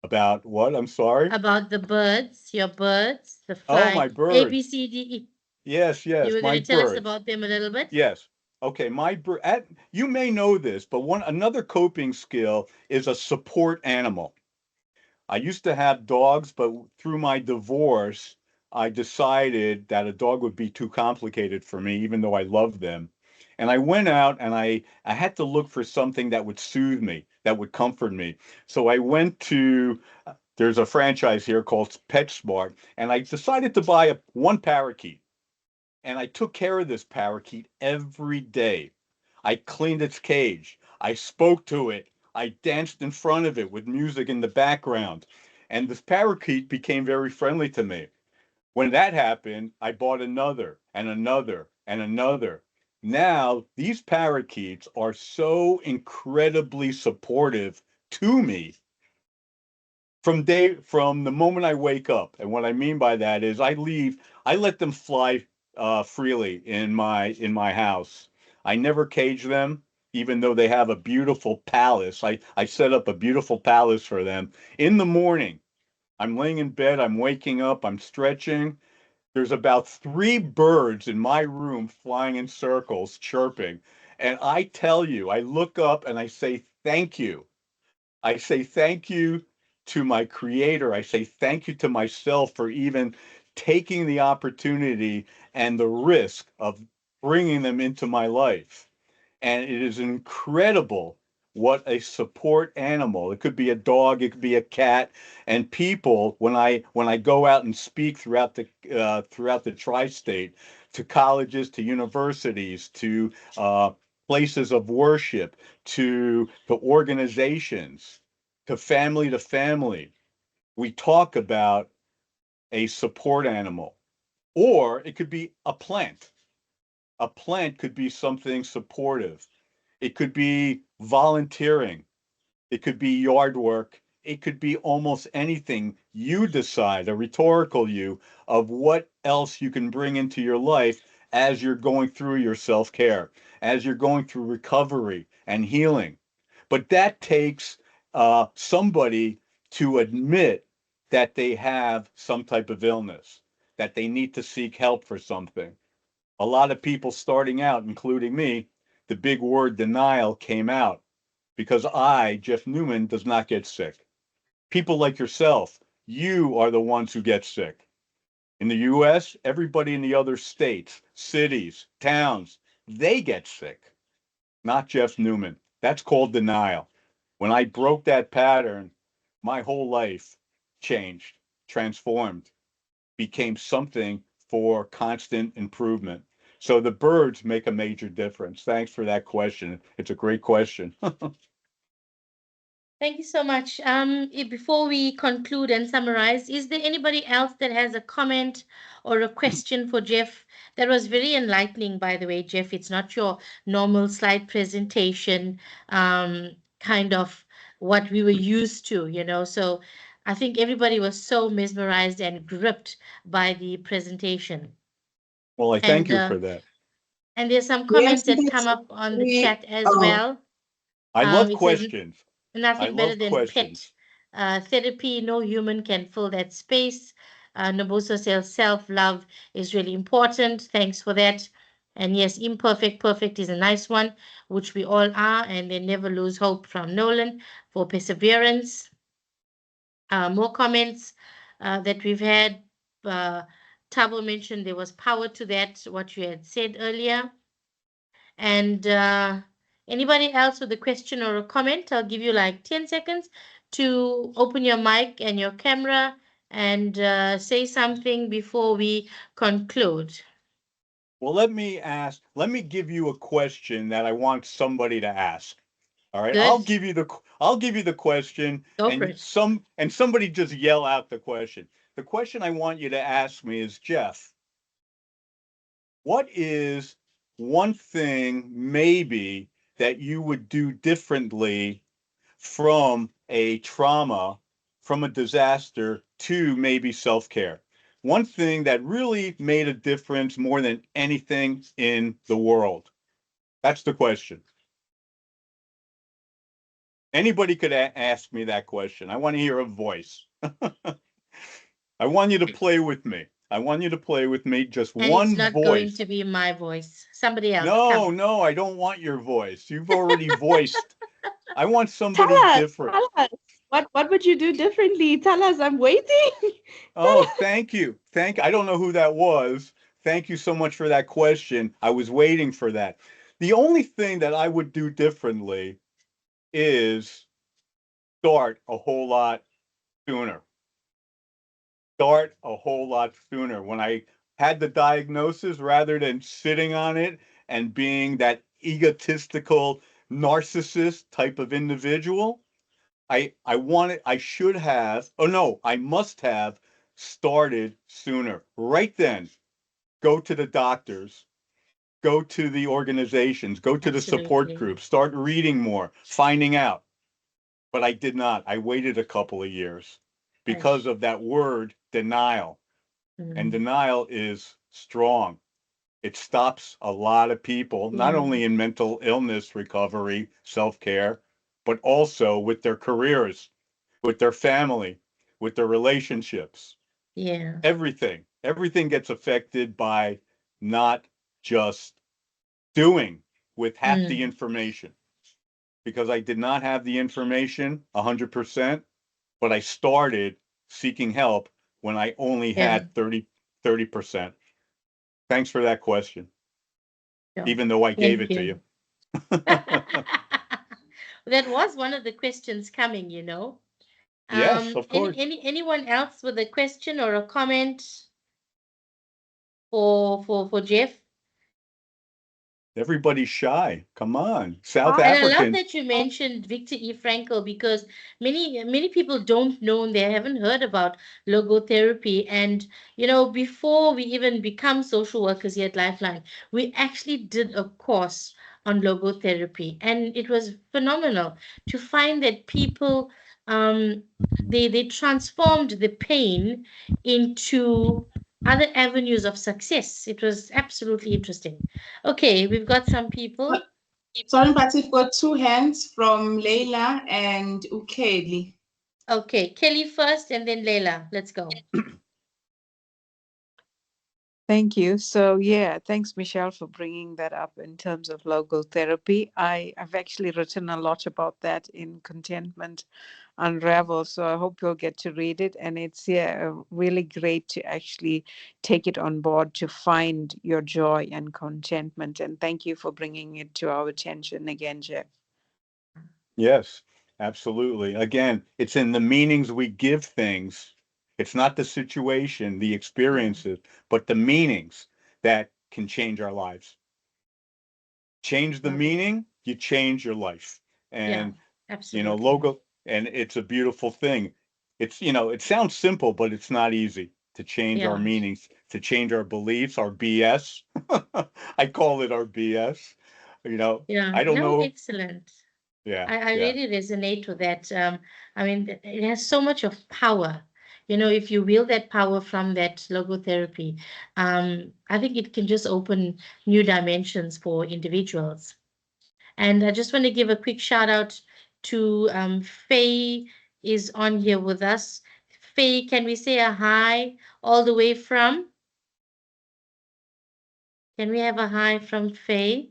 About what? I'm sorry. about your birds, the Oh, fly, my A, B, birds. C, D, E. Yes, You yes, were going my to tell us birds. about them a little bit? Yes. Okay, you may know this, but another coping skill is a support animal. I used to have dogs, but through my divorce, I decided that a dog would be too complicated for me, even though I loved them. And I went out and I had to look for something that would soothe me, that would comfort me. So I went to, there's a franchise here called PetSmart, and I decided to buy one parakeet. And I took care of this parakeet every day. I cleaned its cage. I spoke to it. I danced in front of it with music in the background. And this parakeet became very friendly to me. When that happened, I bought another and another and another. Now, these parakeets are so incredibly supportive to me from the moment I wake up. And what I mean by that is I let them fly freely in my house. I never cage them, even though they have a beautiful palace. I set up a beautiful palace for them. In the morning, I'm laying in bed, I'm waking up, I'm stretching. There's about three birds in my room flying in circles, chirping. And I tell you, I look up and I say, thank you. I say thank you to my creator. I say thank you to myself for even taking the opportunity and the risk of bringing them into my life. And it is incredible what a support animal. It could be a dog, it could be a cat, and people. When I go out and speak throughout the tri-state to colleges, to universities, to places of worship, to organizations, to family, we talk about a support animal, or it could be a plant. A plant could be something supportive. It could be volunteering. It could be yard work. It could be almost anything you decide, a rhetorical you, of what else you can bring into your life as you're going through your self care, as you're going through recovery and healing. But that takes somebody to admit that they have some type of illness, that they need to seek help for something. A lot of people starting out, including me, the big word denial came out because I, Jeff Newman, does not get sick. People like yourself, you are the ones who get sick. In the US, everybody in the other states, cities, towns, they get sick, not Jeff Newman. That's called denial. When I broke that pattern, my whole life changed, transformed, became something for constant improvement. So the birds make a major difference. Thanks for that question. It's a great question. Thank you so much. Before we conclude and summarize, is there anybody else that has a comment or a question for Jeff? That was very enlightening, by the way, Jeff. It's not your normal slide presentation, kind of what we were used to, you know. So I think everybody was so mesmerized and gripped by the presentation. Well, I thank And you for that. and there's some Yes, comments that come that's up on the very, chat as well. I love It says questions. I nothing better love than pet questions. therapy. No human can fill that space. Nobuso says self-love is really important. Thanks for that. And yes, imperfect, perfect is a nice one, which we all are, and they never lose hope from Nolan for perseverance. More comments that we've had. Uh, Tabo mentioned there was power to that, what you had said earlier. And anybody else with a question or a comment, I'll give you like 10 seconds to open your mic and your camera and say something before we conclude. Well, let me give you a question that I want somebody to ask. All right. Good. I'll give you the question Go for it. and somebody just yell out the question. The question I want you to ask me is, Jeff, what is one thing maybe that you would do differently from a trauma, from a disaster to maybe self-care? One thing that really made a difference more than anything in the world. That's the question. Anybody could ask me that question. I want to hear a voice. I want you to play with me. I want you to play with me. Just And it's one not going to voice. be my voice. Somebody else, No, come. no, I don't want your voice. You've already voiced. I want Tell somebody us, different. tell us. What would you do differently? Tell us, I'm waiting. Oh, thank you. I don't know who that was. Thank you so much for that question. I was waiting for that. The only thing that I would do differently is start a whole lot sooner. Start a whole lot sooner. When I had the diagnosis, rather than sitting on it and being that egotistical narcissist type of individual, I should have, oh no, I must have started sooner. Right then, go to the doctors, go to the organizations, go to the support Absolutely. groups, start reading more, finding out. But I did not. I waited a couple of years because Nice. of that word denial. And Mm. denial is strong. It stops a lot of people, not Yeah. only in mental illness recovery, self care, but also with their careers, with their family, with their relationships. Yeah. Everything gets affected by not just doing with half the Mm. information, because I did not have the information 100%, but I started seeking help when I only Yeah. had 30%. Thanks for that question, Yeah. even though I gave Thank it to you. you. That was one of the questions coming, you know. Yes, of course. Anyone else with a question or a comment for Jeff? Everybody's shy. Come on. South And I love Africans. that you mentioned Viktor E. Frankl because many people don't know and they haven't heard about logotherapy. And before we even become social workers here at Lifeline, we actually did a course on logotherapy, and it was phenomenal to find that people they transformed the pain into other avenues of success. It was absolutely interesting. Okay, we've got some people. Sorry, but we've got two hands from Leila and Ukeli. Okay, Kelly first and then Leila. Let's go. Thank you. So yeah, thanks Michelle for bringing that up in terms of logotherapy. I've actually written a lot about that in Contentment Unravel, so I hope you'll get to read it. And it's really great to actually take it on board to find your joy and contentment. And thank you for bringing it to our attention again, Jeff. Yes, absolutely. Again, it's in the meanings we give things. It's not the situation, the experiences, but the meanings that can change our lives. Change the meaning, you change your life. Yeah, And, absolutely. logo, and it's a beautiful thing. It's, it sounds simple, but it's not easy to change our Yeah. meanings, to change our beliefs, our BS. I call it our BS. Yeah. I don't No, know. excellent. Yeah, I yeah. really resonate with that. I mean, it has so much of power. If you wield that power from that logotherapy, I think it can just open new dimensions for individuals. And I just want to give a quick shout out to Faye is on here with us. Faye, can we say a hi all the way from? Can we have a hi from Faye?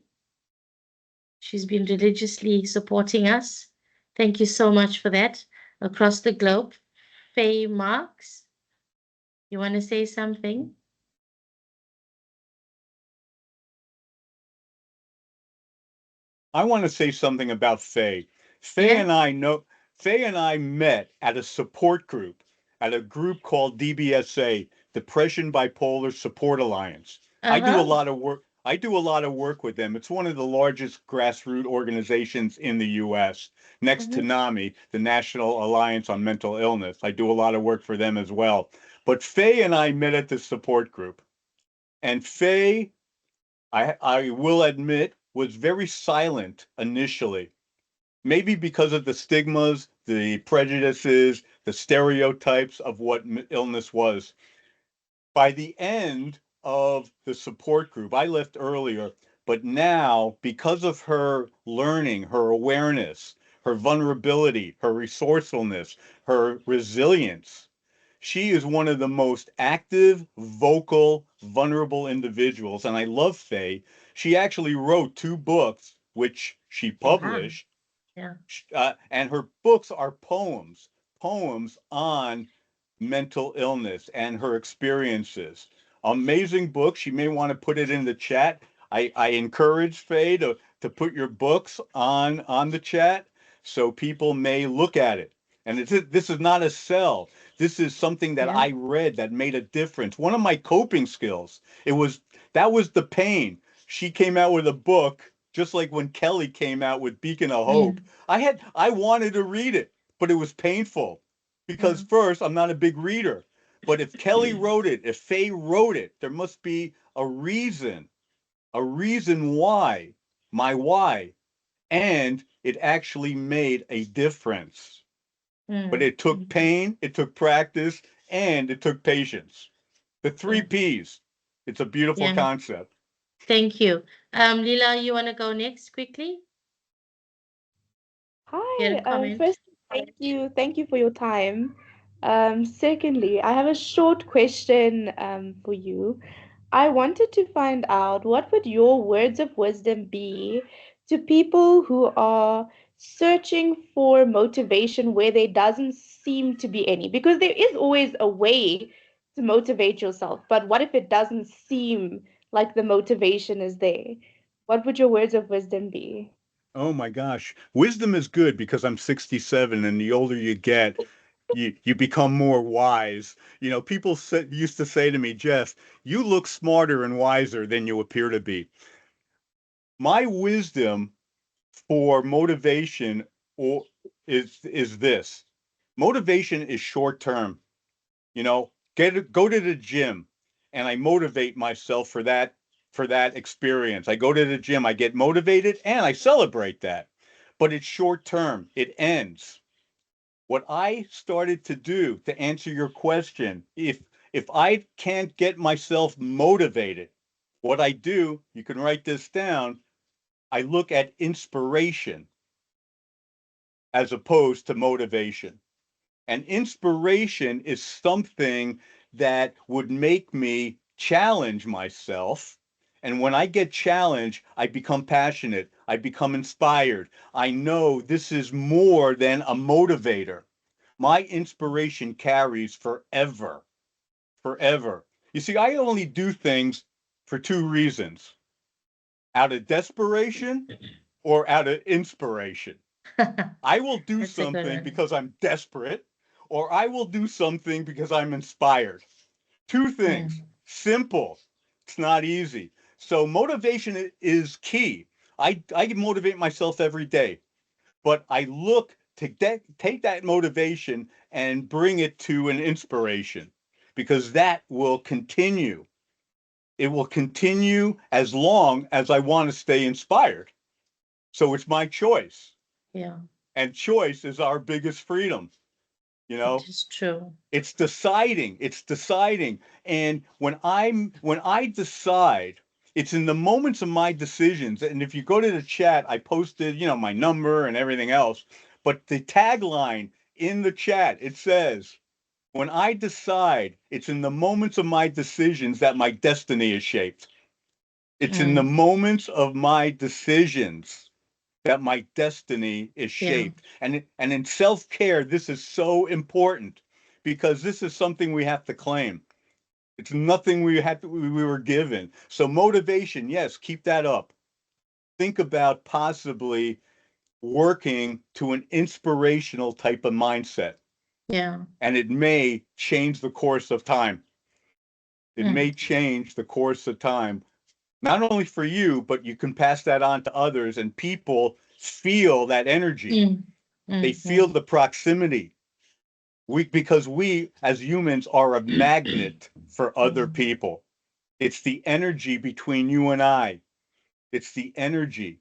She's been religiously supporting us. Thank you so much for that across the globe. Faye Marks, you want to say something? I want to say something about Faye. Yeah? Faye and I met at a support group, at a group called DBSA, Depression Bipolar Support Alliance. I do a Uh-huh. lot of work. I do a lot of work with them. It's one of the largest grassroots organizations in the US, next to Mm-hmm. NAMI, the National Alliance on Mental Illness. I do a lot of work for them as well. But Faye and I met at this support group. And Faye, I will admit, was very silent initially. Maybe because of the stigmas, the prejudices, the stereotypes of what illness was. By the end of the support group, I left earlier, but now, because of her learning, her awareness, her vulnerability, her resourcefulness, her resilience, she is one of the most active, vocal, vulnerable individuals. And I love Faye. She actually wrote two books, which she Yeah. published, Yeah. and her books are poems on mental illness and her experiences. Amazing book. She may want to put it in the chat. I encourage Faye to put your books on the chat so people may look at it. And this is not a sell. This is something that Yeah. I read that made a difference. One of my coping skills. That was the pain. She came out with a book just like when Kelly came out with Beacon of Hope. Mm. I wanted to read it, but it was painful because Mm. first, I'm not a big reader. But if Kelly wrote it, if Faye wrote it, there must be a reason why, my why. And it actually made a difference. But Mm. it took Mm. pain, it took practice, and it took patience. The three Yeah. P's. It's a beautiful Yeah. concept. Thank you. Lila, you want to go next quickly? Get a Hi. comment? First, thank you for your time. Secondly, I have a short question for you. I wanted to find out what would your words of wisdom be to people who are searching for motivation where there doesn't seem to be any? Because there is always a way to motivate yourself, but what if it doesn't seem like the motivation is there? What would your words of wisdom be? Oh my gosh. Wisdom is good because I'm 67 and the older you get, you become more wise. People used to say to me, Jeff, you look smarter and wiser than you appear to be. My wisdom for motivation is this. Motivation is short term. You know, go to the gym and I motivate myself for that experience. I go to the gym, I get motivated and I celebrate that. But it's short term. It ends. What I started to do to answer your question, if I can't get myself motivated, what I do, you can write this down, I look at inspiration as opposed to motivation. And inspiration is something that would make me challenge myself. And when I get challenged, I become passionate. I become inspired. I know this is more than a motivator. My inspiration carries forever, forever. You see, I only do things for two reasons: out of desperation or out of inspiration. I will do That's a good something one. because I'm desperate, or I will do something because I'm inspired. Two things. Mm. Simple. It's not easy. So motivation is key. I motivate myself every day, but I look to take that motivation and bring it to an inspiration because that will continue. It will continue as long as I want to stay inspired. So it's my choice. Yeah, And choice is our biggest freedom. You it know, is true. it's deciding. And when I decide, it's in the moments of my decisions. And if you go to the chat, I posted, you know, my number and everything else. But the tagline in the chat, it says, when I decide, it's in the moments of my decisions that my destiny is shaped. It's in the Mm. moments of my decisions that my destiny is Yeah, shaped. And in self-care, this is so important because this is something we have to claim. It's nothing we were given. So motivation, yes, keep that up. Think about possibly working to an inspirational type of mindset, yeah. and it may change the course of time. It may Mm. change the course of time, not only for you, but you can pass that on to others, and people feel that energy. Mm. They Mm. feel Mm. the proximity. Because we as humans are a magnet for other Mm. people. It's the energy between you and I. It's the energy.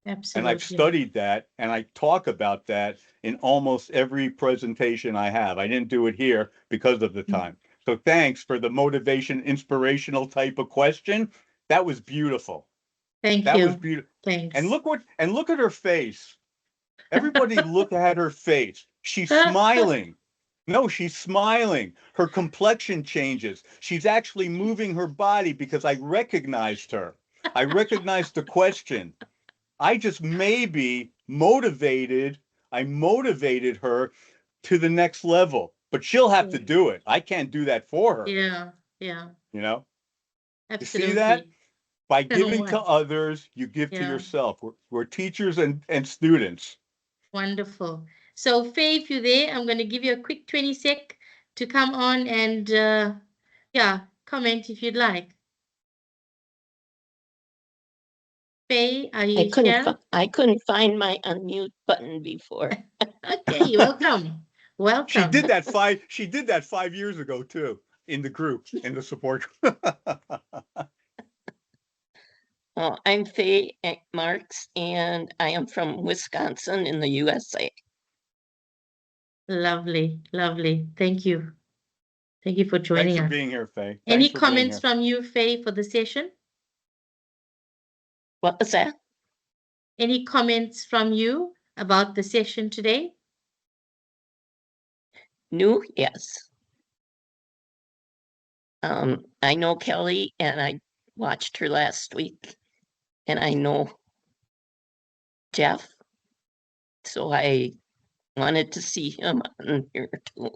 And I've Absolutely. studied that and I talk about that in almost every presentation I have. I didn't do it here because of the Mm. time. So thanks for the motivation, inspirational type of question. That was beautiful. Thank That was you. beautiful. Thanks. And look at her face. Everybody look at her face. She's smiling. No, she's smiling. Her complexion changes. She's actually moving her body because I recognized her. I recognized the question. I just maybe motivated, I motivated her to the next level, but she'll have to Yeah, do it. I can't do that for her. yeah, yeah. You know, you see that? Absolutely. By giving to What? others, you give to Yeah, yourself. We're teachers and students. wonderful. So, Faye, if you're there, I'm going to give you a quick 20 sec to come on and, yeah, comment if you'd like. Faye, are you here? I couldn't find my unmute button before. Okay, you're welcome. Welcome. She did that 5 years ago too, in the group, in the support. I'm Faye Marks, and I am from Wisconsin in the USA. Lovely, lovely. Thank you. Thank you for Thanks joining for us. being here, Faye. Any Thanks for being comments here. from you, Faye, for the session? What was that? Any comments from you about the session today? New? Yes. I know Kelly, and I watched her last week, and I know Jeff, so I wanted to see him on here too.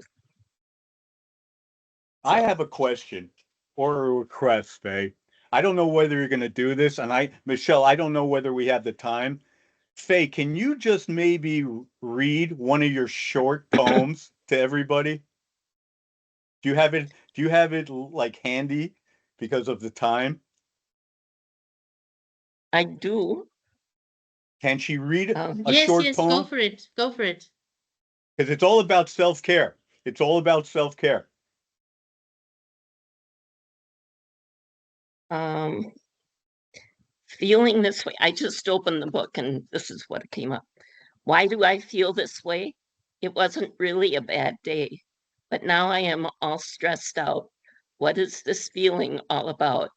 I have a question or a request, Faye. I don't know whether you're going to do this, and Michelle, I don't know whether we have the time. Faye, can you just maybe read one of your short poems to everybody? Do you have it like handy because of the time? I do. Can she read a Yes, short yes, poem? go for it. Go for it. Because it's all about self-care. It's all about self-care. Feeling this way. I just opened the book and this is what came up. Why do I feel this way? It wasn't really a bad day, but now I am all stressed out. What is this feeling all about?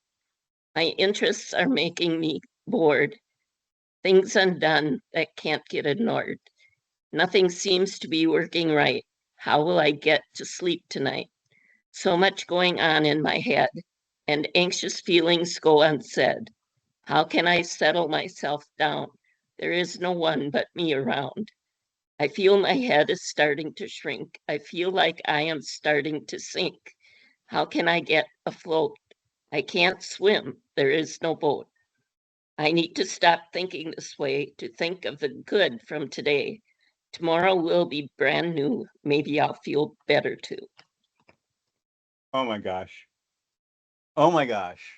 My interests are making me bored. Things undone that can't get ignored. Nothing seems to be working right. How will I get to sleep tonight? So much going on in my head, and anxious feelings go unsaid. How can I settle myself down? There is no one but me around. I feel my head is starting to shrink. I feel like I am starting to sink. How can I get afloat? I can't swim. There is no boat. I need to stop thinking this way, to think of the good from today. Tomorrow will be brand new. Maybe I'll feel better too. Oh my gosh. Oh my gosh.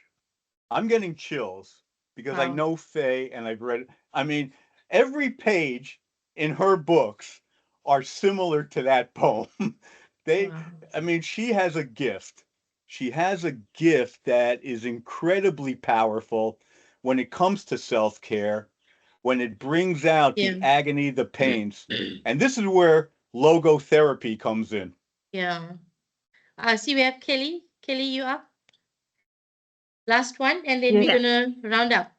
I'm getting chills because I Wow. know Faye and I've read. I mean, every page in her books are similar to that poem. Wow. I mean, she has a gift. She has a gift that is incredibly powerful when it comes to self-care, when it brings out the Yeah. agony, the pains. And this is where logotherapy comes in. Yeah. See, we have Kelly. Kelly, you up? Last one, and then we're Yeah. gonna round up.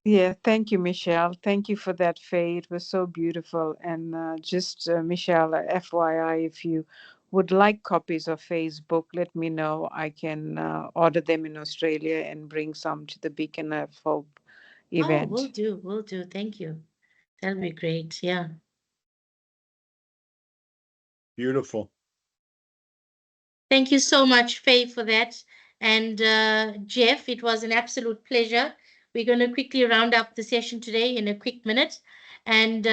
Yeah, thank you, Michelle. Thank you for that, Faye. It was so beautiful. And Michelle, FYI, if you would like copies of Faye's book, let me know. I can order them in Australia and bring some to the Beacon of Hope Oh, we'll event. do. We'll do. Thank you. That'll be great. Yeah. Beautiful. Thank you so much, Faye, for that. And Jeff, it was an absolute pleasure. We're going to quickly round up the session today in a quick minute. And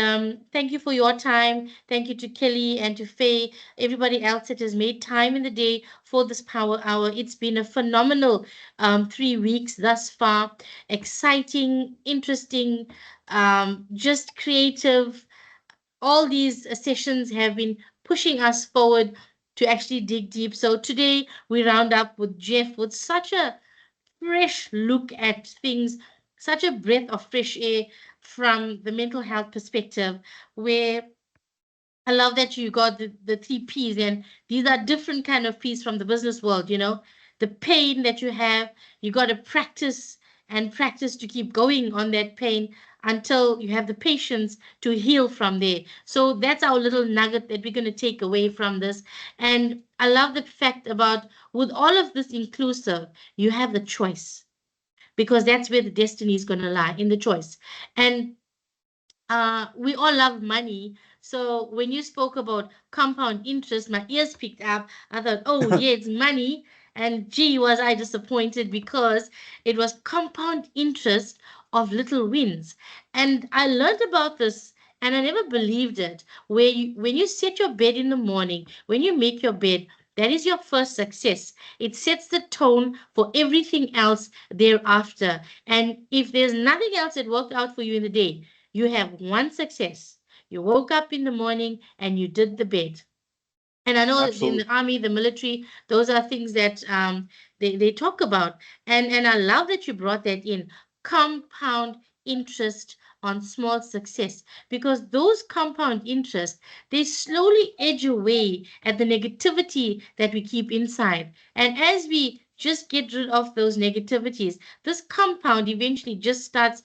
thank you for your time. Thank you to Kelly and to Faye, everybody else that has made time in the day for this Power Hour. It's been a phenomenal 3 weeks thus far. Exciting, interesting, just creative. All these sessions have been pushing us forward to actually dig deep. So today we round up with Jeff with such a fresh look at things, such a breath of fresh air from the mental health perspective, where I love that you got the 3 Ps, and these are different kind of Ps from the business world, you know. The pain that you have, you got to practice and practice to keep going on that pain until you have the patience to heal from there. So that's our little nugget that we're going to take away from this. And I love the fact about with all of this inclusive, you have the choice because that's where the destiny is going to lie in the choice. And we all love money. So when you spoke about compound interest, my ears picked up. I thought, oh, yeah, it's money. And gee, was I disappointed because it was compound interest of little wins. And I learned about this and I never believed it. When you set your bed in the morning, when you make your bed, that is your first success. It sets the tone for everything else thereafter. And if there's nothing else that worked out for you in the day, you have one success. You woke up in the morning and you did the bed. And I know in Absolutely. the army, the military, those are things that they talk about. And I love that you brought that in. Compound interest on small success, because those compound interest, they slowly edge away at the negativity that we keep inside. And as we just get rid of those negativities, this compound eventually just starts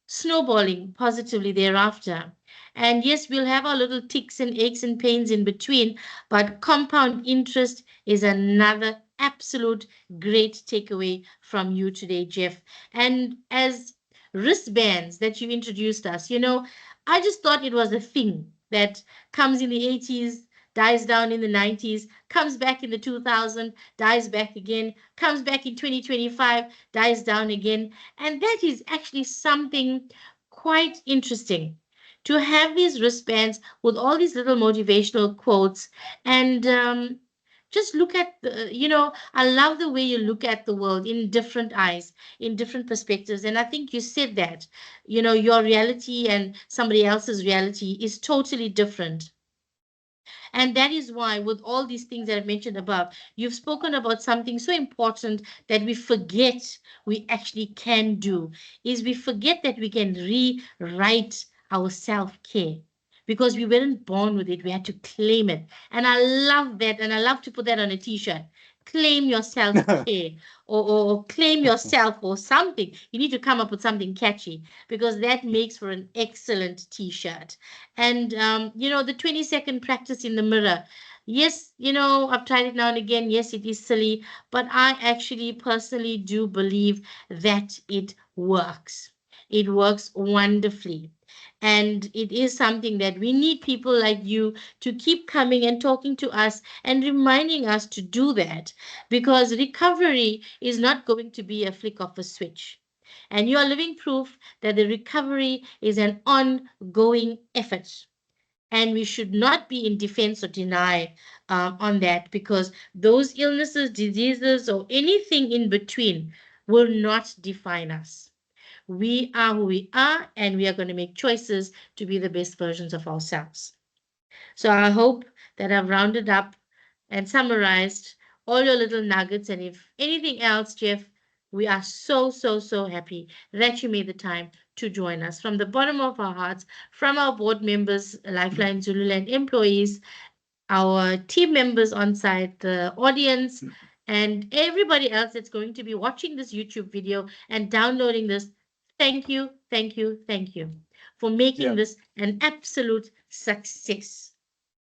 snowballing positively thereafter. And yes, we'll have our little ticks and aches and pains in between, but compound interest is another absolute great takeaway from you today, Jeff. And as wristbands that you introduced us, you know, I just thought it was a thing that comes in the 80s, dies down in the 90s, comes back in the 2000s, dies back again, comes back in 2025, dies down again. And that is actually something quite interesting to have these wristbands with all these little motivational quotes. And Just look at the, I love the way you look at the world in different eyes, in different perspectives. And I think you said that, your reality and somebody else's reality is totally different. And that is why, with all these things that I've mentioned above, you've spoken about something so important that we forget we actually can do, is we forget that we can rewrite our self-care because we weren't born with it. We had to claim it. And I love that. And I love to put that on a t-shirt. Claim your self-care or claim yourself or something. You need to come up with something catchy because that makes for an excellent t-shirt. And the 20-second practice in the mirror. Yes, I've tried it now and again. Yes, it is silly, but I actually personally do believe that it works. It works wonderfully. And it is something that we need people like you to keep coming and talking to us and reminding us to do that, because recovery is not going to be a flick of a switch. And you are living proof that the recovery is an ongoing effort. And we should not be in defense or deny on that, because those illnesses, diseases, or anything in between will not define us. We are who we are, and we are going to make choices to be the best versions of ourselves. So I hope that I've rounded up and summarized all your little nuggets. And if anything else, Jeff, we are so, so, so happy that you made the time to join us from the bottom of our hearts, from our board members, LifeLine Zululand employees, our team members on site, the audience, and everybody else that's going to be watching this YouTube video and downloading this. Thank you, thank you, thank you for making Yeah. this an absolute success.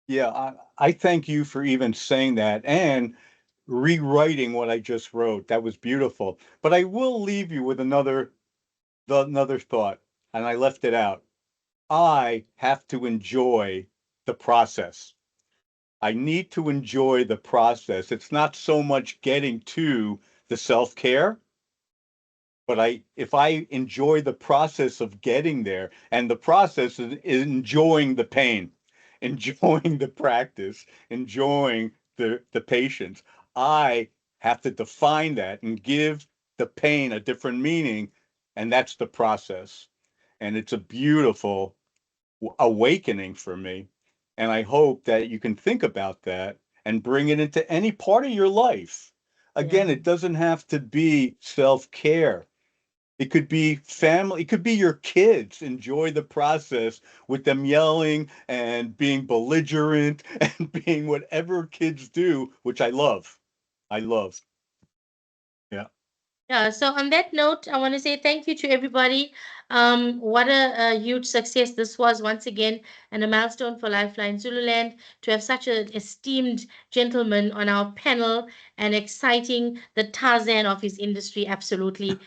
Yeah, I thank you for even saying that and rewriting what I just wrote. That was beautiful. But I will leave you with another thought, and I left it out. I have to enjoy the process. I need to enjoy the process. It's not so much getting to the self-care, but if I enjoy the process of getting there, and the process is enjoying the pain, enjoying the practice, enjoying the patience, I have to define that and give the pain a different meaning, and that's the process. And it's a beautiful awakening for me. And I hope that you can think about that and bring it into any part of your life. Again, Yeah. it doesn't have to be self-care. It could be family, it could be your kids. Enjoy the process with them yelling and being belligerent and being whatever kids do, which I love. I love. Yeah. Yeah, so on that note, I want to say thank you to everybody. What a huge success this was once again, and a milestone for LifeLine Zululand to have such an esteemed gentleman on our panel and exciting the Tarzan of his industry. Absolutely.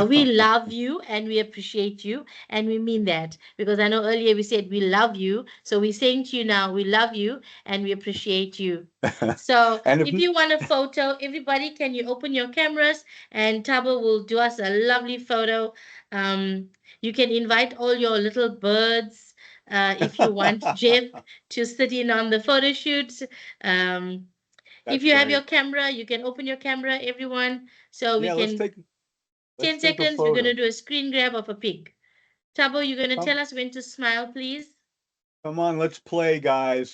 We love you and we appreciate you, and we mean that, because I know earlier we said we love you. So we're saying to you now, we love you and we appreciate you. So And if if you want a photo, everybody, can you open your cameras? And Tabo will do us a lovely photo. Um, you can invite all your little birds if you want Jeff to sit in on the photo shoot. Um, if that's you have your great. camera, you can open your camera, everyone. So we Yeah, can, let's 10 take a seconds, we're going to photo. do a screen grab of a pig. Tabo, you're going to Come, tell us when to smile, please? come on, let's play, guys.